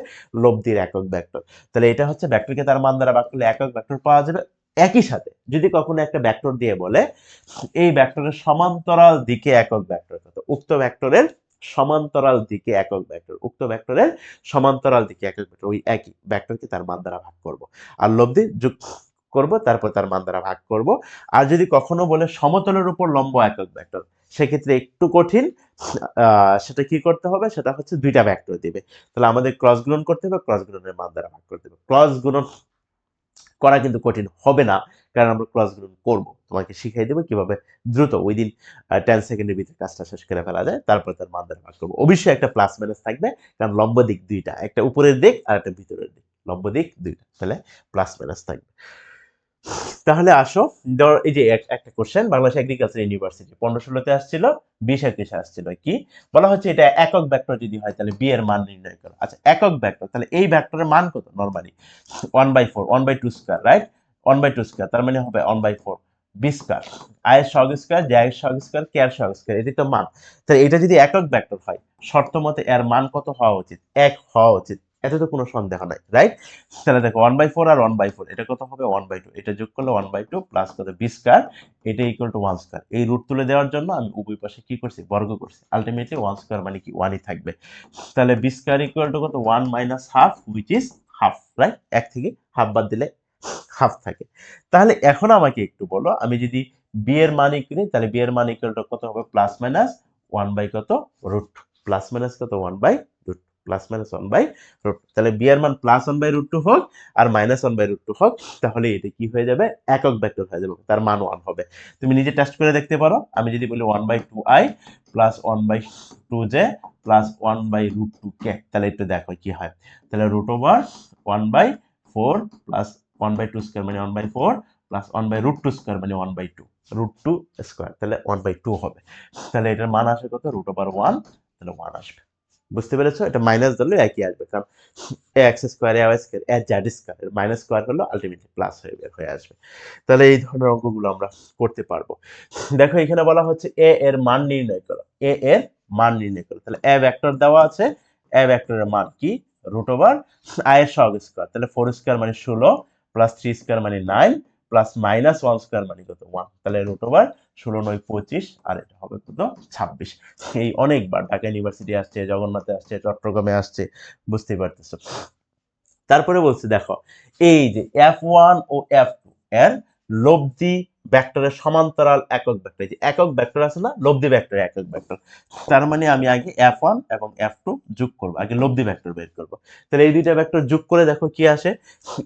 লব্ধির একক ভেক্টর। তাহলে এটা হচ্ছে ভেক্টরকে তার মান দ্বারা ভাগ করলে একক ভেক্টর পাওয়া যাবে। একই সাথে যদি কখনো একটা ভেক্টর দিয়ে বলে এই ভেক্টরের সমান্তরাল দিকে একক ভেক্টর কত, উক্ত ভেক্টরের সমান্তরাল দিকে একক ভেক্টর, উক্ত ভেক্টরের সমান্তরাল দিকে একক ভেক্টর, ওই একই ভেক্টরকে তার মান দ্বারা ভাগ করব, আর লব্ধি যোগ করব, তারপর তার মান দ্বারা ভাগ করব। আর যদি কখনো বলে সমতলের উপর লম্ব একক ভেক্টর, সেক্ষেত্রে একটু কঠিন। সেটা কি করতে হবে? সেটা হচ্ছে দুইটা ভেক্টর দিবে, তাহলে আমাদের ক্রস গুণন করতে হবে, ক্রস গুণনের মান দ্বারা ভাগ করতে হবে। ক্রস গুণন করা কিন্তু কঠিন হবে না, কারণ আমরা ক্রস গুণন করবো। তোমাকে শিখাই দেবো কিভাবে দ্রুত উইদিন 10 সেকেন্ডের ভিতরে কাজটা শেষ করে ফেলা যায়। তারপর তার মান দ্বারা ভাগ করবো। অবশ্যই একটা প্লাস মাইনাস থাকবে, কারণ লম্ব দিক দুইটা, একটা উপরের দিক আর একটা ভিতরের দিক, লম্ব দিক দুইটা, তাহলে প্লাস মাইনাস থাকবে। তাহলে আসো, ধর এই যে একটা কোশ্চেন বাংলাদেশ এগ্রিকালচার ইউনিভার্সিটি 15-16 আসছিল, 20-21 আসছিল, কি বলা হচ্ছে? এটা একক ভেক্টর যদি হয় তাহলে বি এর মান নির্ণয় করো। আচ্ছা, একক ভেক্টর, তাহলে এই ভেক্টরের মান কত? Normally 1/4, 1/2 square, right? 1/2 স্কয়ার, তার মানে হবে 1/4 বি স্কয়ার, আই এর সহগ স্কয়ার, জে এর সহগ স্কয়ার, কে এর সহগ স্কয়ার, এটি তো মান। তাহলে এটা যদি একক ভেক্টর হয়, শর্ত মতে এর মান কত হওয়া উচিত? এক হওয়া উচিত, এতে তো কোনো সন্দেহ নাই, রাইট? তাহলে দেখো 1/4 আর 1/4, এটা কত হবে? 1/2, এটা যোগ করলে 1/2 প্লাস কত? বি স্কয়ার, এটা ইকুয়াল টু 1 স্কয়ার। এই রুট তুলে দেওয়ার জন্য আমি উভয় পাশে কি করছি? বর্গ করছি। আলটিমেটলি 1 স্কয়ার মানে কি? 1ই থাকবে। তাহলে বি স্কয়ার ইকুয়াল টু কত? 1 minus half, which is half, right? এক থেকে হাফ বাদ দিলে হাফ থাকে। তাহলে এখন আমাকে একটু বলো, আমি যদি বি এর মান করি, তাহলে বি এর মান ইকুয়াল টু কত হবে? প্লাস মাইনাস 1 বাই কত? রুট। প্লাস মাইনাস কত? 1 by root. Plus minus 1 by root. তাহলে বি এর মান প্লাস 1 বাই রুট 2 হোক আর মাইনাস 1 বাই রুট 2 হোক, তাহলে এটা কি হয়ে যাবে? একক ভেক্টর হয়ে যাবে, তার মান 1 হবে। তুমি নিজে টেস্ট করে দেখতে পারো। আমি যদি বলি 1 by 2i plus 1 by 2j plus 1 by root 2k, তাহলে একটু দেখো কি হয়। তাহলে root over 1 by 4 plus 1 by 2 square মানে 1 by 4 plus 1 by root 2 square মানে 1 বাই 2, রুট 2 স্কয়ার, তাহলে 1 বাই 2 হবে। তাহলে এটার মান আসে কত? রুট ওভার 1, তাহলে 1 আসবে। বুঝতে পেরেছো? এটা মাইনাস ধরলে একই আসবে, কারণ A X square, A Y square, A Z square, এর মাইনাস স্কয়ার হলো আলটিমেটলি প্লাস হয়ে বের হয়ে আসবে। তাহলে এই ধরনের অঙ্কগুলো আমরা করতে পারবো। দেখো এখানে বলা হচ্ছে এ এর মান নির্ণয় করো, এ এর মান নির্ণয় করো। তাহলে এ ভেক্টর দেওয়া আছে, এ ভেক্টরের মান কি? রুট ওভার আই এর সহগ স্কয়ার, তাহলে 4 স্কয়ার মানে 16 প্লাস 3 স্কয়ার মানে 9 প্লাস মাইনাস 1 স্কয়ার মানে কত? 1, তাহলে রুট ওভার 16 9 25, আর এটা হবে কত? 26। এই অনেকবার ঢাকা ইউনিভার্সিটি আসছে, জগন্নাথে আসছে, চট্টগ্রামে আসছে, বুঝতেই পারতেছো। তারপরে বলছে দেখো, এই যে F1 ও F2 এর লব্ধি ভেক্টরের সমান্তরাল একক ভেক্টর, যে একক ভেক্টর আছে না, লব্ধি ভেক্টর একক ভেক্টর। তার মানে আমি আগে F1 এবং F2 যোগ করব, আগে লব্ধি ভেক্টর বের করব। তাহলে এই দুইটা ভেক্টর যোগ করে দেখো কি আসে,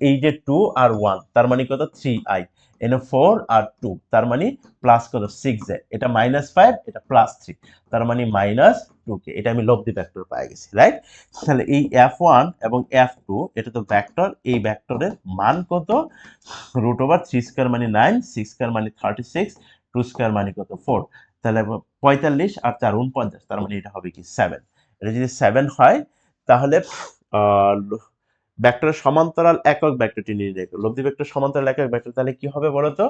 এই যে 2 আর 1 তার মানে কত 3i, এনে 4 আর 2 তার মানে প্লাস কত 6j, এটা -5 এটা +3 তার মানে -2k, এটা আমি লব্ধি ভেক্টর পেয়ে গেছি, রাইট। তাহলে এই F1 এবং F2 এটা তো ভেক্টর, এই ভেক্টরের মান কত, √3 স্কয়ার মানে 9, 6 স্কয়ার মানে 36, 2 স্কয়ার মানে কত 4, তাহলে 45 আর 4 49, তার মানে এটা হবে কি 7। এটা যদি 7 হয় তাহলে ভেক্টরের সমান্তরাল একক ভেক্টরটি নির্ণয় করো, লব্ধি ভেক্টর সমান্তরাল একক ভেক্টর, তাহলে কি হবে বলো তো,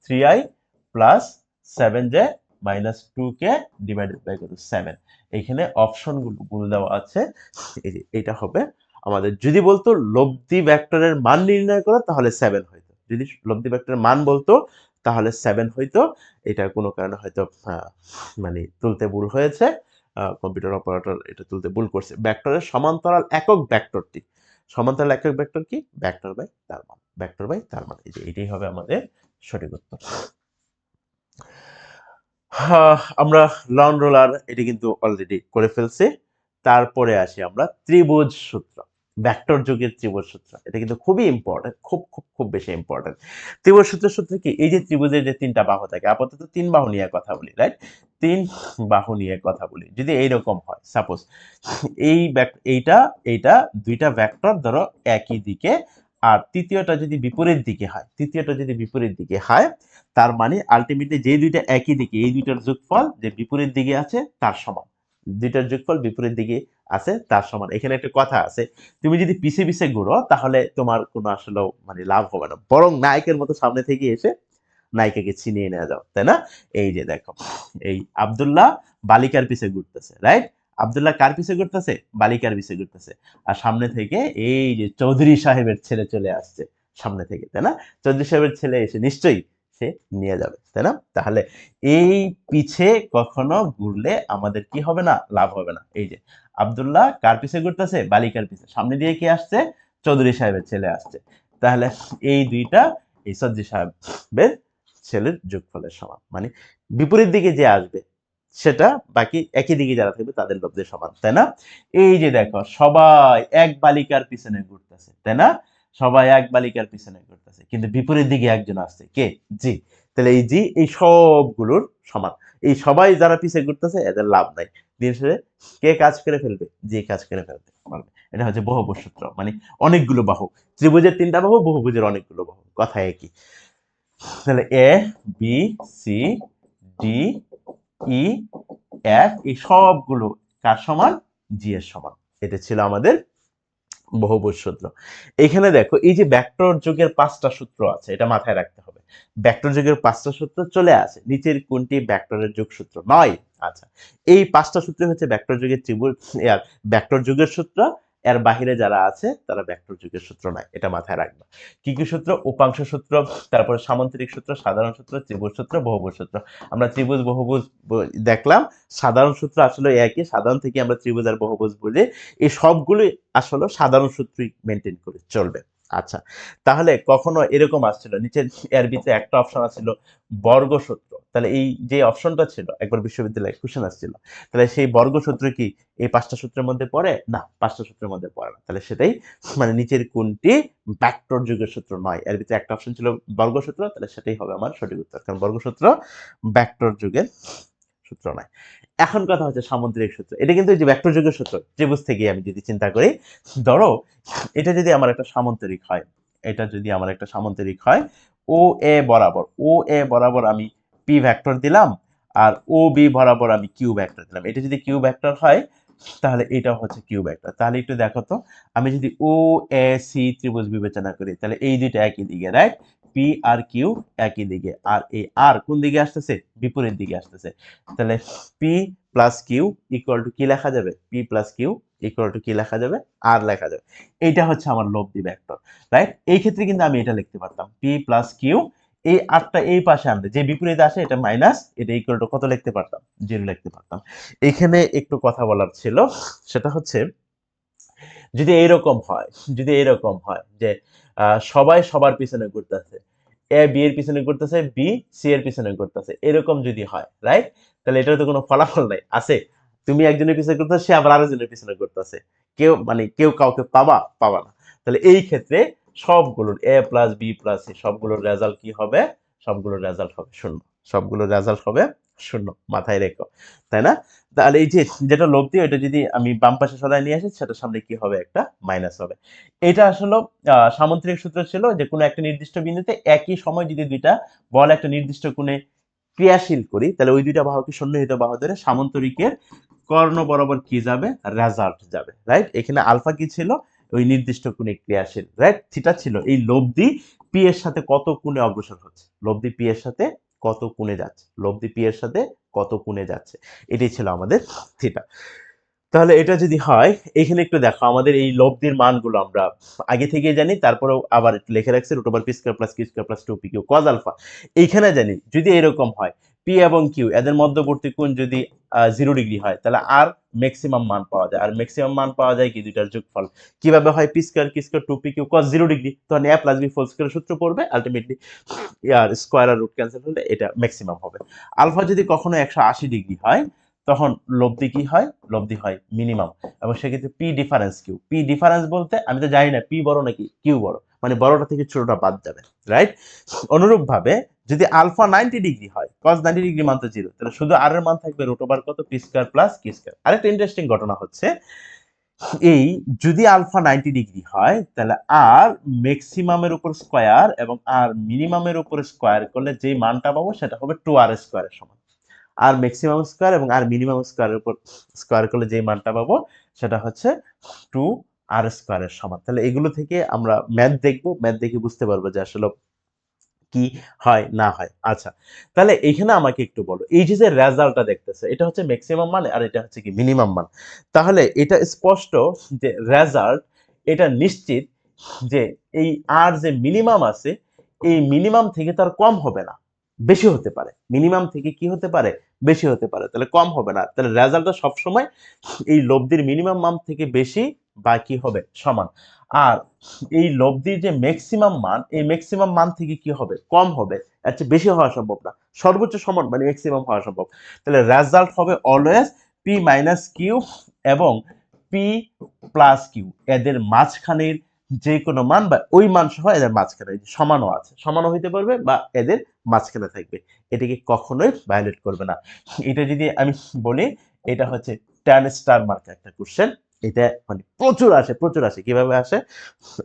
3i plus 7j minus 2k divided by কত 7। এখানে অপশনগুলো দেওয়া আছে, এই যে এটা হবে আমাদের। যদি বলতো লব্ধি ভেক্টরের মান নির্ণয় করো তাহলে 7 হইতো, যদি লব্ধি ভেক্টরের মান বলতো তাহলে 7 হইতো। এটা কোনো কারণে হয়তো মানে তুলতে ভুল হয়েছে, কম্পিউটার অপারেটর এটা তুলতে ভুল করছে। ভেক্টরের সমান্তরাল একক ভেক্টরটি, সমান্তরাল একক ভেক্টর কি, ভেক্টর বাই তার মান, ভেক্টর বাই তার মান, এই যে এটাই হবে আমাদের সঠিক উত্তর। আমরা লং রোলার এটি কিন্তু অলরেডি করে ফেলছি। তারপরে আসি আমরা ত্রিভুজ সূত্র, ভেক্টর যুগের ত্রিভুজ সূত্র, এটা কিন্তু খুবই ইম্পর্টেন্ট, খুব খুব খুব বেশি ইম্পর্টেন্ট। ত্রিভুজ সূত্র কি, এই যে ত্রিভুজের যে তিনটা বাহু থাকে, আপাতত 3 বাহু নিয়ে কথা বলি, রাইট। 3 বাহু নিয়ে কথা বলি, যদি এইরকম হয় সাপোজ, এই এইটা এইটা দুইটা ভেক্টর ধরো একই দিকে, আর তৃতীয়টা যদি বিপরীত দিকে হয়, তৃতীয়টা যদি বিপরীত দিকে হয়, তার মানে আলটিমেটলি যে দুইটা একই দিকে, এই দুইটার যোগফল যে বিপরীত দিকে আছে তার সমান, দুইটার যোগফল বিপরীত দিকে আছে তার সমান। এখানে একটা কথা আছে, তুমি যদি পিছে পিছে ঘুরো তাহলে তোমার কোনো আসলে মানে লাভ হবে না, বরং নায়কের মতো সামনে থেকে এসে নায়িকাকে ছিনিয়ে নেওয়া যাও, তাই না। এই যে দেখো, এই আব্দুল্লাহ বালিকার পিছে ঘুরতেছে, রাইট। আব্দুল্লাহ কার পিছে ঘুরতেছে, বালিকার পিছে ঘুরতেছে, আর সামনে থেকে এই যে চৌধুরী সাহেবের ছেলে চলে আসছে সামনে থেকে, তাই না। চৌধুরী সাহেবের ছেলে এসে নিশ্চয়ই সে নিয়ে যাবে, তাই না। তাহলে এই পিছে কখনো ঘুরলে আমাদের কি হবে না, লাভ হবে না। এই যে আব্দুল্লাহ কার পিছে ঘুরতেছে, বালিকার পিছে, সামনে দিয়ে কি আসছে, চৌধুরী সাহেবের ছেলে আসছে, তাহলে এই দুইটা এই চৌধুরী সাহেবের ছেলের যোগফলের সমান, মানে বিপরীত দিকে যে আসবে সেটা বাকি একই দিকে যারা থাকবে তাদের লব্ধের সমান, তাই না। এই যে দেখো সবাই এক বালিকার পিছনে ঘুরতেছে, তাই না, সবাই এক বালিকার পিছনে ঘুরতেছে, কিন্তু বিপরীত দিকে একজন আসছে, কে, জি। তাহলে এই জি এই সবগুলোর সমান, এই সবাই যারা পিছে ঘুরতেছে এদের লাভ নাই, দিন শেষে কে কাজ করে ফেলবে, যে কাজ করে ফেলবে পারবে। এটা হচ্ছে বহুভুজ সূত্র, মানে অনেকগুলো বাহু, ত্রিভুজের 3টা বাহু, বহুভুজের অনেকগুলো বাহু, কথা একই। তাহলে A B C D E F এই সবগুলো কার সমান, জি এর সমান। এটা ছিল আমাদের বহুভুজ সূত্র। এখানে দেখো এই যে ভেক্টর যোগের 5টা সূত্র আছে, এটা মাথায় রাখতে হবে। ভেক্টর যোগের 5টা সূত্র চলে আসে, নিচের কোনটি ভেক্টরের যোগ সূত্র নয়। আচ্ছা, এই 5টা সূত্র হচ্ছে ভেক্টর যোগের ত্রিভুজ, ভেক্টর যোগের সূত্র, এর বাহিরে যারা আছে তারা ভেক্টর যোগের সূত্র নয়, এটা মাথায় রাখবা। কি কি সূত্র, উপাংশ সূত্র, তারপরে সামান্তরিক সূত্র, সাধারণ সূত্র, ত্রিভুজ সূত্র, বহুভুজ সূত্র। আমরা ত্রিভুজ বহুভুজ দেখলাম, সাধারণ সূত্র আসলে একই, সাধারণ থেকে আমরা ত্রিভুজ আর বহুভুজ বুঝি, এই সবগুলোই আসলে সাধারণ সূত্রই মেনটেন করে চলবে। আচ্ছা, তাহলে কখনো এরকম আসছিল, নিচের এর ভিতরে একটা অপশন আছিল বর্গ সূত্র, তাহলে এই যে অপশনটা ছিল একবার বিশ্ববিদ্যালয়ে কোশ্চেন আসছিল, তাহলে সেই বর্গ সূত্র কি এই 5টা সূত্রের মধ্যে পড়ে না, 5টা সূত্রের মধ্যে পড়ে না, তাহলে সেটাই মানে নিচের কোনটি ভেক্টর যুগের সূত্র নয়, এর ভিতরে একটা অপশন ছিল বর্গ সূত্র, তাহলে সেটাই হবে আমার সঠিক উত্তর, কারণ বর্গ সূত্র ভেক্টর যুগের সূত্র নয়। এখন কথা হচ্ছে সামুদ্রিক সূত্র, এটা কিন্তু এই যে ভেক্টর যুগের সূত্র, ত্রিভুজ থেকে আমি যদি চিন্তা করি, ধরো এটা যদি আমার একটা সামান্তরিক হয়, এটা যদি আমার একটা সামান্তরিক হয়, ও এ বরাবর, ও এ বরাবর আমি পি ভেক্টর দিলাম, আর ও বি বরাবর আমি কিউ ভেক্টর দিলাম, এটা যদি কিউ ভেক্টর হয় তাহলে এটাও হচ্ছে কিউ ভেক্টর। তাহলে একটু দেখো তো, আমি যদি ও এ সি ত্রিভুজ বিবেচনা করি তাহলে এই দুইটা একই দিকে, রাইট, পি আর কিউ একই দিকে, আর এই আর কোন দিকে আসতেছে, বিপরীত দিকে আসতেছে, তাহলে P plus Q equal to কি লেখা যাবে, P plus Q equal to কি লেখা যাবে, আর লেখা যাবে। এইটা হচ্ছে আমার লব্ধি ভেক্টর, রাইট। এই ক্ষেত্রে কিন্তু আমি এটা লিখতে পারতাম পি প্লাস কিউ, এই আরটা এই পাশে আনবে, যে বিপরীতে আসে এটা মাইনাস, এটা ইকুয়াল টু কত লিখতে পারতাম, 0 লিখতে পারতাম। এখানে একটু কথা বলার ছিল, সেটা হচ্ছে যদি এইরকম হয়, যদি এইরকম হয় যে সবাই সবার পিছনে ঘুরতেছে, এ বি এর পিছনে করতেছে, বি সি এর পিছনে করতেছে, এরকম যদি হয়, রাইট, তাহলে এটার তো কোনো ফলাফল নাই, আছে? তুমি একজনের পিছনে করতেছে, সে আবার আরেকজনের পিছনে করতেছে, কেউ মানে কেউ কাউকে পাবা না। তাহলে এই ক্ষেত্রে সবগুলোর এ প্লাস বি প্লাস সি সবগুলোর রেজাল্ট কি হবে? সবগুলোর রেজাল্ট হবে শূন্য। সবগুলোর রেজাল্ট হবে শূন্য, মাথায় রেখো, তাই না? তাহলে এই যে যেটা লব্ধি, এটা যদি আমি বাম পাশে সরাই নিয়ে আসি, সেটার সামনে কি হবে? একটা মাইনাস হবে। এটা আসলে সামন্ত্রিক সূত্র ছিল যে কোনো একটা নির্দিষ্ট বিন্দুতে একই সময় যদি দুইটা বল একটা নির্দিষ্ট কোণে ক্রিয়াশীল করি, তাহলে ওই দুইটা বাহুকে সন্নিহিত বাহু ধরে সামান্তরিকের কর্ণ বরাবর কি যাবে? রেজাল্ট যাবে, রাইট? এখানে আলফা কি ছিল? ওই নির্দিষ্ট কোণে ক্রিয়াশীল, রাইট? থিটা ছিল এই লব্ধি পি এর সাথে কত কোণে অগ্রসর হচ্ছে, লব্ধি পি এর সাথে কত কোণে যাচ্ছে, লব্ধি পি এর সাথে কত কোণে যাচ্ছে, এটাই ছিল আমাদের থিটা। তাহলে এটা যদি হয়, এখানে একটু দেখো, আমাদের এই লব্ধির মানগুলো আমরা আগে থেকেই জানি, তারপরেও আবার একটু লিখে রাখছি, root over P square plus Q square plus 2 P Q cos alpha. এইখানে জানি যদি এরকম হয়, পি এবং কিউ এদের মধ্যবর্তী কোণ যদি 0 ডিগ্রি হয়, তাহলে আর ম্যাক্সিমাম মান পাওয়া যায়। আর ম্যাক্সিমাম মান পাওয়া যায় কি? দুইটার যোগফল। কিভাবে হয়? P square Q square 2 P Q cos 0 degree, তখন A plus B whole square সূত্র পড়বে, আলটিমেটলি ইয়ার স্কয়ার আর রুট ক্যান্সেল হলে এটা ম্যাক্সিমাম হবে। আলফা যদি কখনো 180 ডিগ্রি হয়, তখন লব্ধি কি হয়? লব্ধি হয় মিনিমাম। এবং সেক্ষেত্রে P difference Q, P difference বলতে আমি তো জানি না পি বড় নাকি কিউ বড়, মানে বড়টা থেকে ছোটটা বাদ যাবে, রাইট? অনুরূপ ভাবে যদি আলফা 90 ডিগ্রি হয়, কজ 90 ডিগ্রি মান তো 0, তাহলে শুধু আর এর মান থাকবে রুট ওভার কত? P square plus Q square. আরেকটা ইন্টারেস্টিং ঘটনা হচ্ছে, এই যদি আলফা 90 ডিগ্রি হয়, তাহলে আর ম্যাক্সিমামের উপর স্কয়ার এবং আর মিনিমামের উপর স্কয়ার করলে যে মানটা পাবো সেটা হবে 2r স্কয়ারের সমান। আর ম্যাক্সিমাম স্কয়ার এবং আর মিনিমাম স্কয়ারের উপর স্কয়ার করলে যে মানটা পাবো সেটা হচ্ছে 2r স্কয়ারের সমান। তাহলে এগুলো থেকে আমরা ম্যাথ দেখবো, ম্যাথ দেখে বুঝতে পারবো যে আসলে কি হয় না হয়। আচ্ছা, তাহলে এইখানে আমাকে একটু বলো, এই যে রেজাল্টটা দেখতেছে, এটা হচ্ছে ম্যাক্সিমাম মান আর এটা হচ্ছে কি মিনিমাম মান। তাহলে এটা স্পষ্ট যে রেজাল্ট, এটা নিশ্চিত যে এই আর যে মিনিমাম আছে, এই মিনিমাম থেকে তার কম হবে না, বেশি হতে পারে। মিনিমাম থেকে কি হতে পারে? বেশি হতে পারে, তাহলে কম হবে না। তাহলে রেজাল্টটা সবসময় এই লব্ধির মিনিমাম মান থেকে বেশি বা কি হবে? সমান। আর এই লব্ধির যে ম্যাক্সিমাম মান, এই ম্যাক্সিমাম মান থেকে কি হবে? কম হবে, এর চেয়ে বেশি হওয়া সম্ভব না। সর্বোচ্চ সমান মানে ম্যাক্সিমাম হওয়া সম্ভব। তাহলে রেজাল্ট হবে অলওয়েজ পি মাইনাস কিউ এবং পি প্লাস কিউ এদের মাঝখানের যে কোনো মান, বা ওই মান সহ এদের মাঝখানে সমানও আছে, সমানও হইতে পারবে বা এদের মাঝখানে থাকবে, এটাকে কখনোই ভায়োলেট করবে না। এটা যদি আমি বলি, এটা হচ্ছে 10 স্টার মার্ক একটা কোশ্চেন। এটা মানে প্রচুর আসে, প্রচুর আসে। কিভাবে আসে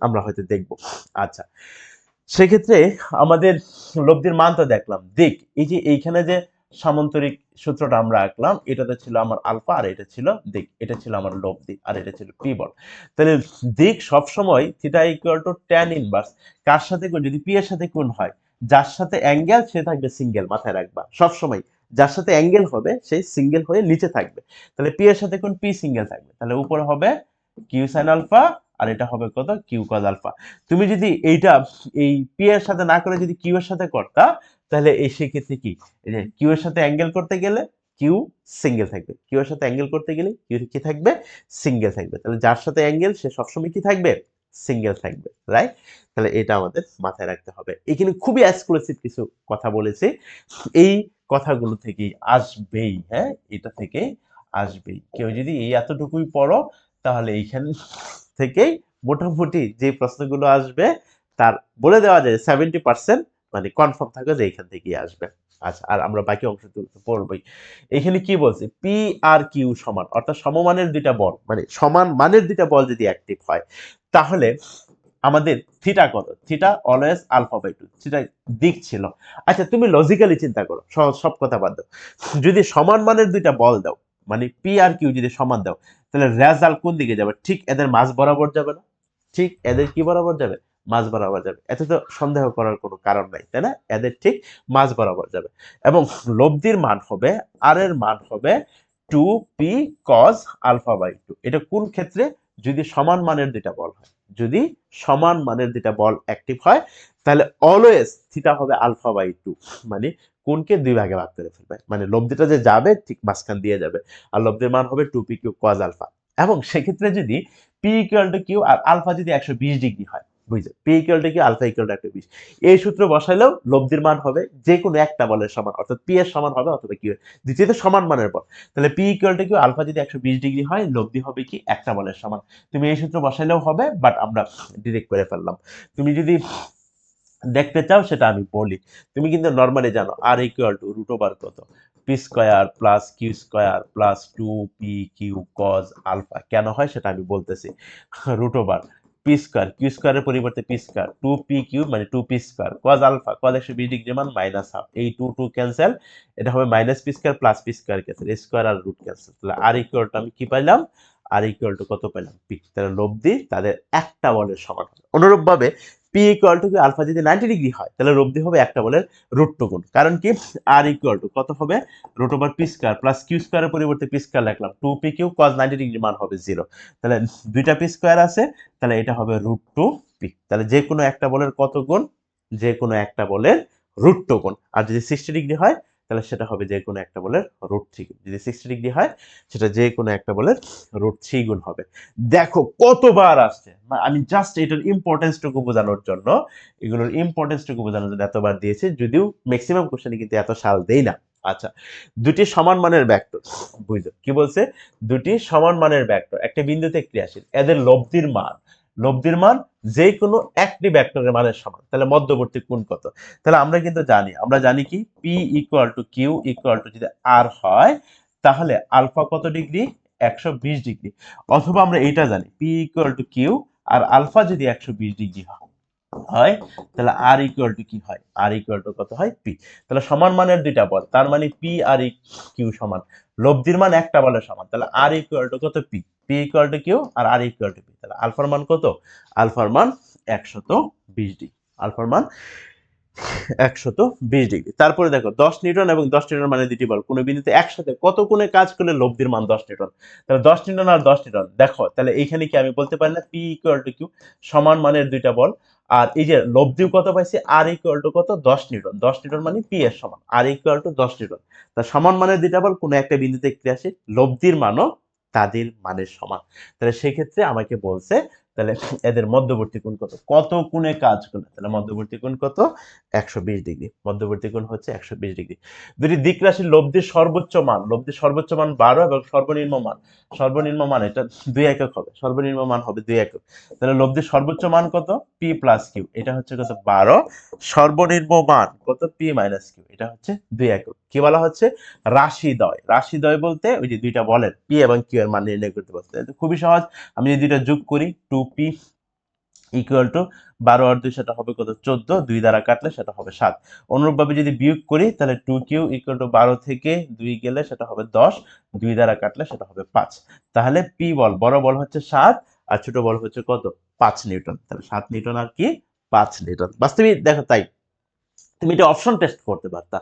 আমরা হয়তো দেখবো। আচ্ছা, সেক্ষেত্রে আমাদের লব্ধির মান তো দেখলাম। দিক, এই যে এইখানে যে সামান্তরিক সূত্রটা আমরা আঁকলাম, এটাতে ছিল আমার আলফা আর এটা ছিল দিক, এটা ছিল আমার লব্ধি আর এটা ছিল পি বল। তাহলে দিক সবসময় theta equal to tan inverse কার সাথে কোণ? যদি পি এর সাথে কোণ হয়, যার সাথে অ্যাঙ্গেল সে থাকবে সিঙ্গেল, মাথায় রাখবা সবসময়। যার সাথে অ্যাঙ্গেল হবে সেই সিঙ্গেল হয়ে নিচে থাকবে। তাহলে পি এর সাথে কোণ? পি সিঙ্গেল থাকবে, তাহলে উপরে হবে কিউ সাইন আলফা আর এটা হবে কত? Q cos alpha. তুমি যদি এইটা এই পি এর সাথে না করে যদি কিউ এর সাথে করতা, তাহলে এই সেক্ষেত্রে কি, এই যে কিউ এর সাথে অ্যাঙ্গেল করতে গেলে কিউ সিঙ্গেল থাকবে, কিউ এর সাথে অ্যাঙ্গেল করতে গেলে কিউ কি থাকবে? সিঙ্গেল থাকবে। তাহলে যার সাথে অ্যাঙ্গেল সে সবসময় কি থাকবে? সিঙ্গেল থাকবে, রাইট? তাহলে এটা আমাদের মাথায় রাখতে হবে। এখানে খুবই এক্সক্লুসিভ কিছু কথা বলেছি, এই কথাগুলো থেকেই আসবেই, হ্যাঁ, এটা থেকে আসবেই। কেউ যদি এই এতটুকুই পড়ো, তাহলে এইখান থেকেই মোটামুটি যে প্রশ্নগুলো আসবে তার বলে দেওয়া যায় 70% মানে কনফার্ম থাকে যে এখান থেকেই আসবে। আচ্ছা, আর আমরা বাকি অংশ তো পড়বই। এখানে কি বলছে? পি আর কিউ সমান, অর্থাৎ সমমানের দুইটা বল, মানে সমান মানের দুইটা বল যদি অ্যাক্টিভ হয়, তাহলে আমাদের থিটা কত? Theta always alpha by 2, theta দিক ছিল। আচ্ছা, তুমি লজিক্যালি চিন্তা করো, সব কথা বাদ দাও। যদি সমান মানের দুইটা বল দাও, মানে পি আর কিউ যদি সমান দাও, তাহলে রেজাল্ট কোন দিকে যাবে? ঠিক এদের মাঝ বরাবর যাবে না? ঠিক এদের কি বরাবর যাবে? মাঝ বরাবর যাবে। এতে তো সন্দেহ করার কোনো কারণ নাই, তাই না? এদের ঠিক মাঝ বরাবর যাবে। এবং লব্ধির মান হবে, আর এর মান হবে 2p cos আলফা বাই 2। এটা কোন ক্ষেত্রে? যদি সমান মানের দুইটা বল হয়, যদি সমান মানের দুইটা বল অ্যাক্টিভ হয়, তাহলে অলওয়েজ থিটা হবে আলফা বাই 2, মানে কোনকে দুই ভাগে ভাগ করে ফেলবে, মানে লব্ধিটা যে যাবে ঠিক মাঝখান দিয়ে যাবে। আর লব্ধির মান হবে 2p কিউ cos আলফা। এবং সেক্ষেত্রে যদি পি ইকুয়াল টু কিউ আর আলফা যদি 120 ডিগ্রি হয়, বুঝছো, পি ইকুয়াল টু কি, আলফা ইকুয়াল টু 120। এই সূত্র বসাইলেও লব্ধির মান হবে যে কোনো একটা বলের সমান, অর্থাৎ পি এর সমান হবে অথবা কিউ এর, দ্বিতীয়ত সমান মানের বল। তাহলে পি ইকুয়াল টু কি, আলফা যদি 120 ডিগ্রি হয়, লব্ধি হবে কি একটা বলের সমান। তুমি এই সূত্র বসাইলেও হবে, বাট আমরা ডিরেক্ট করে ফেললাম। তুমি যদি দেখতে চাও সেটা আমি বলি। তুমি কিন্তু নর্মালি জানো R equal to root over কত, P square plus Q square plus 2p/q cos alpha. কেন হয় সেটা আমি বলতেছি। Root over P square, Q স্কোয়ারের পরিবর্তে পি স্কোয়ার, 2p/q মানে 2p square, cos alpha, cos 120 degree মান মাইনাস হাফ, এই 2 ক্যান্সেল, এটা হবে minus P square plus P square cancel, square আর রুট ক্যান্সেল। তাহলে আর ইকুয়াল টু আমি কি পাইলাম, আর ইকুয়াল টু কত পেলাম, পি। তাহলে লব্ধি তাদের একটা বলের সমান। অনুরূপ ভাবে পি ইকুয়াল টু আলফা যদি 90 ডিগ্রি হয়, তাহলে লব্ধি হবে একটা বলের রুট টু গুণ। কারণ কি, আর ইকুয়াল টু কত হবে, root over P square plus Q স্কোয়ারের পরিবর্তে পি স্কোয়ার লিখলাম, 2p/q cos 90 ডিগ্রি মান হবে 0। তাহলে দুইটা পি স্কোয়ার আছে, তাহলে এটা হবে রুট টু পি। তাহলে যে কোনো একটা বলের কত গুণ, যে কোনো একটা বলের রুট টু গুণ। আর যদি 60 ডিগ্রি হয়, তাহলে সেটা হবে যে কোনো একটা বলের রুট 3 গুণ। যদি 60 ডিগ্রি হয়, সেটা যে কোনো একটা বলের রুট 3 গুণ হবে। দেখো কতবার আসছে, আমি জাস্ট এটার ইম্পর্টেন্সটুকু বোঝানোর জন্য, এগুলোর ইম্পর্টেন্সটুকু বোঝানোর জন্য এতবার দিয়েছি, যদিও ম্যাক্সিমাম কোশ্চেনে কিন্তু এত সাল দেই না। আচ্ছা, দুটি সমান মানের ভেক্টর, বুঝলো কি বলছে, দুটি সমান মানের ভেক্টর একটা বিন্দুতে ক্রিয়াশীল, এদের লব্ধির মান, লব্ধির মান যে কোনো একটি ভেক্টরের মানের সমান, তাহলে মধ্যবর্তী কোণ কত। তাহলে আমরা কিন্তু জানি, আমরা জানি কি, P equal to Q equal to যদি আর হয়, তাহলে আলফা কত ডিগ্রি, 120 ডিগ্রি। অথবা আমরা এটা জানি, পি ইকুয়াল টু কিউ আর আলফা যদি 120 ডিগ্রি হয়, তাহলে আর ইকুয়াল টু কি হয়, আর ইকুয়াল টু কত হয়, পি। তাহলে সমান মানের দুইটা বল, তার মানে পি আর কিউ সমান, লব্ধির মান একটা বলের সমান, তাহলে আর ইকুয়াল টু কত, P. P equal to Q R equal to P. তাহলে আলফার মান কত, আলফার মান 120 ডিগ্রি, আলফার মান 120 ডিগ্রি। তারপরে দেখো 10 নিউটন এবং 10 নিউটন মানে দুটি বল কোন বিন্দুতে একসাথে কত কোণে কাজ করলে লব্ধির মান 10 নিউটন। তাহলে 10 নিউটন আর 10 নিউটন, দেখো তাহলে এইখানে কি আমি বলতে পারি না, পি ইকুয়াল টু কিউ, সমান মানের দুইটা বল, আর এই যে লব্ধিও কত পাইছি, আর ইকুয়াল টু কত, 10 নিউটন। 10 নিউটন মানে পি এর সমান, আর ইকুয়াল টু 10 নিউটন। তা সমান মানের দুইটা বল কোন একটা বিন্দুতে ক্রিয়াশীল, লব্ধির মানও তাদের মানের সমান। তাহলে সেক্ষেত্রে আমাকে বলছে, তাহলে এদের মধ্যবর্তী কোণ কত, কত কোণে কাজ করলে, তাহলে মধ্যবর্তী কোণ কত, 120 ডিগ্রি। মধ্যবর্তী কোণ হচ্ছে 120 ডিগ্রি। দুটি দিক রাশির লব্ধির সর্বোচ্চ মান, লব্ধির সর্বোচ্চ মান 12 এবং সর্বনিম্ন মান এটা 2 একক হবে, সর্বনিম্ন মান হবে 2 একক। তাহলে লব্ধির সর্বোচ্চ মান কত, পি প্লাস কিউ, এটা হচ্ছে কত 12, সর্বনিম্ন মান কত, পি মাইনাস কিউ, এটা হচ্ছে 2 একক। কি বলা হচ্ছে, রাশিদ্বয়। রাশিদ্বয় বলতে ওই যে দুইটা বলের পি এবং কিউ এর মান নির্ণয় করতে পারছে, খুবই সহজ। আমি যদি দুইটা যোগ করি, 2p ইকুয়াল টু 12 আর 2 সেটা হবে কত, 14, 2 দ্বারা কাটলে সেটা হবে 7। অনুরূপভাবে যদি বিয়োগ করি, তাহলে 2q ইকুয়াল টু 12 থেকে 2 গেলে সেটা হবে 10, 2 দ্বারা কাটলে সেটা হবে 5। তাহলে পি বল, বড় বল হচ্ছে 7 আর ছোট বল হচ্ছে কত, 5 নিউটন। তাহলে 7 নিউটন আর কি 5 নিউটন। বাস্তবিক দেখো তাই, তুমি এটা অপশন টেস্ট করতে পারতা,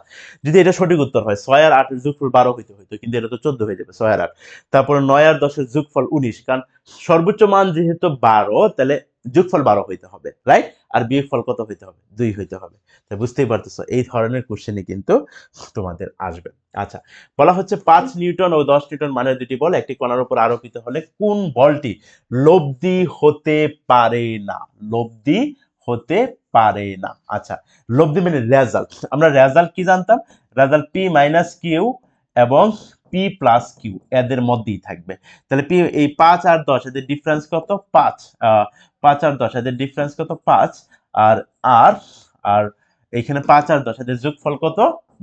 যদি এটা সঠিক উত্তর হয় 6 আর 8 এর যোগফল 12 হইতে হইতো, কিন্তু এটা তো 14 হয়ে যাবে, 6 আর 8। তারপরে 9 আর 10 এর যোগফল 19, কারণ সর্বোচ্চ মান যেহেতু 12, তাহলে যোগফল 12 হইতে হবে, রাইট? আর বিয়োগফল কত হইতে হবে, 2 হইতে হবে। তাই বুঝতেই পারতেছো, এই ধরনের কোশ্চেনই কিন্তু তোমাদের আসবে। আচ্ছা, বলা হচ্ছে 5 নিউটন ও 10 নিউটন মানের দুটি বল একটি কণার উপর আরোপিত হলে কোন বলটি লব্ধি হতে পারে না, লব্ধি হতে পারে না। আচ্ছা, লব্ধি মানে রেজাল্ট, আমরা রেজাল্ট কি জানতাম, রেজাল্ট পি মাইনাস কিউ এবং পি প্লাস কিউ এদের মধ্যেই থাকবে। তাহলে পি, এই 5 আর 10 এদের ডিফারেন্স কত, 5, 5 আর 10 এদের ডিফারেন্স কত, 5, আর আর আর এখানে 5 আর 10 এদের যোগফল কত,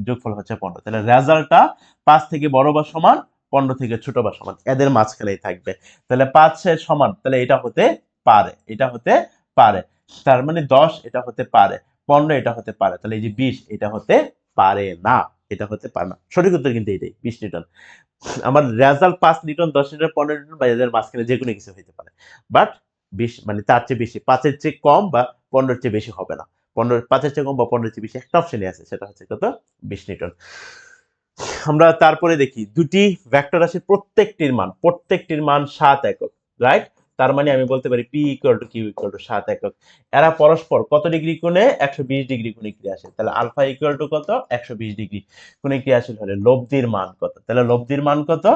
যোগফল হচ্ছে 15। তাহলে রেজাল্টটা 5 থেকে বড় বা সমান, 15 থেকে ছোট বা সমান, এদের মাঝখানেই থাকবে। তাহলে 5 এর সমান, তাহলে এটা হতে পারে, এটা হতে পারে, তার মানে 10 এটা হতে পারে, 15 এটা হতে পারে, তাহলে এই যে 20 এটা হতে পারে না, এটা হতে পারে না। সঠিক উত্তর কিন্তু এটাই, 20 নিউটন। আমার রেজাল্ট 5 নিউটন, 10 নিউটন, 15 নিউটন বা এদের মাঝখানে যে কোনো কিছু হতে পারে, বাট 20 মানে তার চেয়ে বেশি, 5 এর চেয়ে কম বা 15 এর চেয়ে বেশি হবে না। 15, 5 এর চেয়ে কম বা 15 এর চেয়ে বেশি একটা অপশনই আছে, সেটা হচ্ছে কত, 20 নিউটন। আমরা তারপরে দেখি দুটি ভেক্টর রাশির প্রত্যেকটির মান 7 একক, রাইট? তার মানে আমি বলতে পারি P equal to Q equal to 7 একক। এরা পরস্পর কত ডিগ্রি কোণে, 120 ডিগ্রি কোণে ক্রিয়াশীল। তাহলে আলফা ইকুয়াল টু কত, 120 ডিগ্রি কোণে ক্রিয়াশীল হলে লব্ধির মান কত, তাহলে লব্ধির মান কত,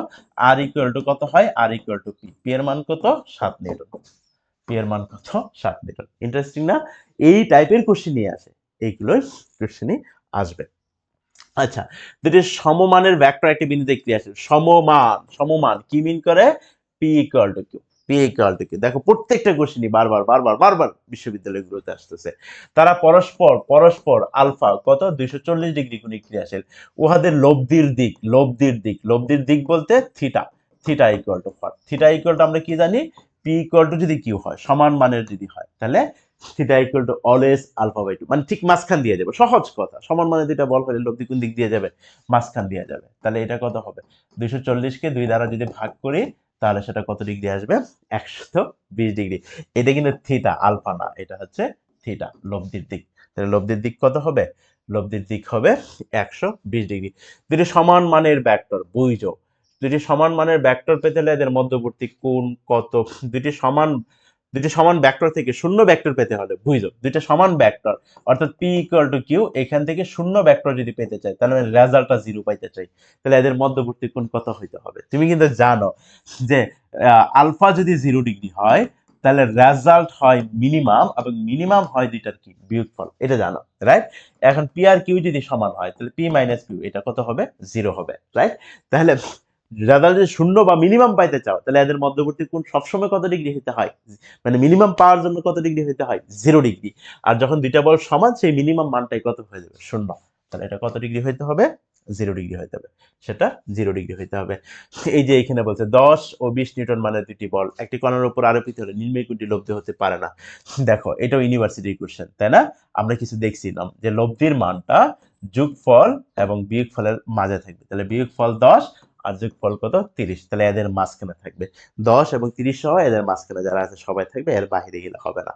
আর ইকুয়াল টু কত হয়, আর ইকুয়াল টু পি, পি এর মান কত, 7 নিউটন। পি এর মান কত 7 নিউটন। ইন্টারেস্টিং না? এই টাইপের কোশ্চেন নিয়ে আসে, এইগুলোই কোশ্চেনই আসবে। আচ্ছা, দুটি সমমানের ভেক্টর একটি বিন্দুতে ক্রিয়াশীল। সমমান কি মিন করে? P equal to Q. P equal to Q. দেখো প্রত্যেকটা কোশ্চেনই বারবার বিশ্ববিদ্যালয়গুলোতে আসতেছে। তারা পরস্পর আলফা কত 240 ডিগ্রি কোণে ক্রিয়াশীল। উহাদের লব্ধির দিক বলতে theta equal to theta equal to আমরা কি জানি? পি ইকুয়াল টু যদি কিউ হয়, সমান মানের যদি হয়, তাহলে theta equal to always alpha by two, মানে ঠিক মাঝখান দিয়ে যাবে। সহজ কথা, সমান মানে দুইটা বল হলে লব্ধি কোন দিক দিয়ে যাবে? মাঝখান দিয়ে যাবে। তাহলে এটা কত হবে? 240 কে 2 দ্বারা যদি ভাগ করি তাহলে সেটা কত ডিগ্রি আসবে? 120 ডিগ্রি। এটা কিন্তু থিটা, আলফা না, এটা হচ্ছে থিটা, লব্ধির দিক। তাহলে লব্ধির দিক কত হবে? লব্ধির দিক হবে 120 ডিগ্রি। দুটি সমান মানের ভেক্টর বুঝো। দুটি সমান মানের ভেক্টর পেতে হলে এদের মধ্যবর্তী কোণ কত? দুটি সমান ভেক্টর থেকে শূন্য ভেক্টর পেতে হলে বুঝলো, দুইটা সমান ভেক্টর অর্থাৎ পি ইকুয়াল টু কিউ, এখান থেকে শূন্য ভেক্টর যদি পেতে চাই তাহলে আমি রেজাল্টটা 0 পাইতে চাই, তাহলে এদের মধ্যবর্তী কোণ কত হইতে হবে? তুমি কিন্তু জানো যে আলফা যদি 0 ডিগ্রি হয় তাহলে রেজাল্ট হয় মিনিমাম, এবং মিনিমাম হয় দুইটার কি? বিয়োগফল। এটা জানো, রাইট? এখন পি আর কিউ যদি সমান হয় তাহলে পি মাইনাস কিউ এটা কত হবে? 0 হবে, রাইট? তাহলে রেজাল্ট যদি শূন্য বা মিনিমাম পাইতে চাও তাহলে এদের মধ্যবর্তী কোণ সবসময় কত ডিগ্রি হতে হয়? মানে মিনিমাম পাওয়ার জন্য কত ডিগ্রি হতে হয়? 0 ডিগ্রি। আর যখন দুইটা বল সমান সেই মিনিমাম মানটাই কত হয়ে যাবে? শূন্য। তাহলে এটা কত ডিগ্রি হইতে হবে? 0 ডিগ্রি হইতে হবে। সেটা 0 ডিগ্রি হইতে হবে। এই যে এখানে বলছে 10 ও 20 নিউটন মানের দুটি বল একটি কণার উপর আরোপিত হলে নির্ণয় কোণটি লব্ধি হতে পারে না। দেখো এটাও ইউনিভার্সিটির কোশ্চেন, তাই না? আমরা কিছু দেখছিলাম যে লব্ধির মানটা যোগফল এবং বিয়োগফলের মাঝে থাকবে। তাহলে বিয়োগফল 10 আর যোগফল কত? 30। তাহলে এদের মাঝখানে থাকবে 10 এবং 30 সহ এদের মাঝখানে যারা আছে সবাই থাকবে, এর বাইরে গেলে হবে না।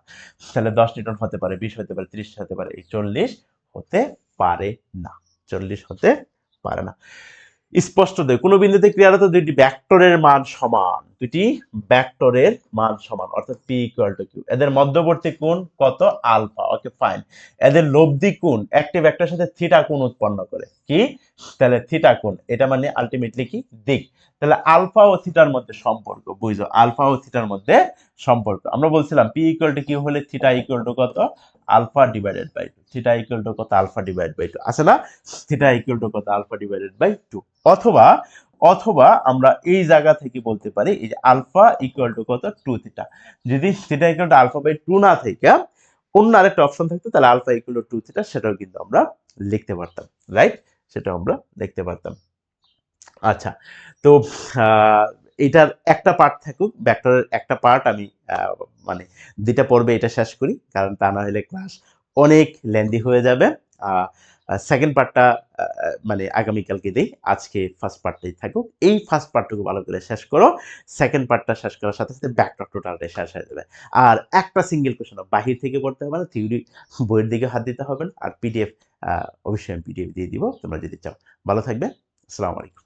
তাহলে 10 নিউটন হতে পারে, 20 হতে পারে, 30 হতে পারে, এই 40 হতে পারে না। 40 হতে পারে না। স্পষ্ট দেয় কোন বিন্দুতে ক্রিয়ারত দুইটি ভেক্টরের মান সমান, অর্থাৎ পি ইকুয়াল টু কিউ। এদের মধ্যবর্তী কোণ কত? আলফা। Okay fine. এদের লব্ধি কোণ একটি ভেক্টরের সাথে থিটা কোণ উৎপন্ন করে। কি? তাহলে থিটা কোণ, এটা মানে আলটিমেটলি কি? দিক। তাহলে আলফা ও থিটার মধ্যে সম্পর্ক বুঝো, আলফা ও থিটার মধ্যে সম্পর্ক। আমরা বলছিলাম পি ইকুয়াল টু কিউ হলে থিটা ইকুয়াল টু কত? Alpha divided by 2। Theta equal to কত? আলফা ডিভাইড বাই 2 আছে না? থিটা ইকুয়াল টু কত? Alpha divided by 2। অথবা আমরা এই জায়গা থেকে বলতে পারি এই যে আলফা ইকুয়াল টু কত? 2 থিটা। যদি theta equal to alpha by 2 না থেকে অন্য আরেকটা অপশন থাকতো তাহলে আলফা ইকুয়াল টু 2 থিটা, সেটাও কিন্তু আমরা লিখতে পারতাম, রাইট? সেটাও আমরা লিখতে পারতাম। আচ্ছা, তো এটার একটা পার্ট থাকুক, ভেক্টরের একটা পার্ট আমি মানে দুইটা পর্বে এটা শেষ করি, কারণ তা না হলে ক্লাস অনেক লেন্দি হয়ে যাবে। সেকেন্ড পার্টটা মানে আগামীকালকে দিই, আজকে ফার্স্ট পার্টটাই থাকুক। এই ফার্স্ট পার্টটুকু ভালো করে শেষ করো, সেকেন্ড পার্টটা শেষ করার সাথে সাথে ভেক্টর টোটালটা শেষ হয়ে যাবে। আর একটা সিঙ্গেল কোশ্চেন বাহির থেকে পড়তে হবে না, থিওরি বইয়ের দিকে হাত দিতে হবে না। আর পিডিএফ অবশ্যই আমি পিডিএফ দিয়ে দিব তোমরা যদি চাও। ভালো থাকবে। আসসালামু আলাইকুম।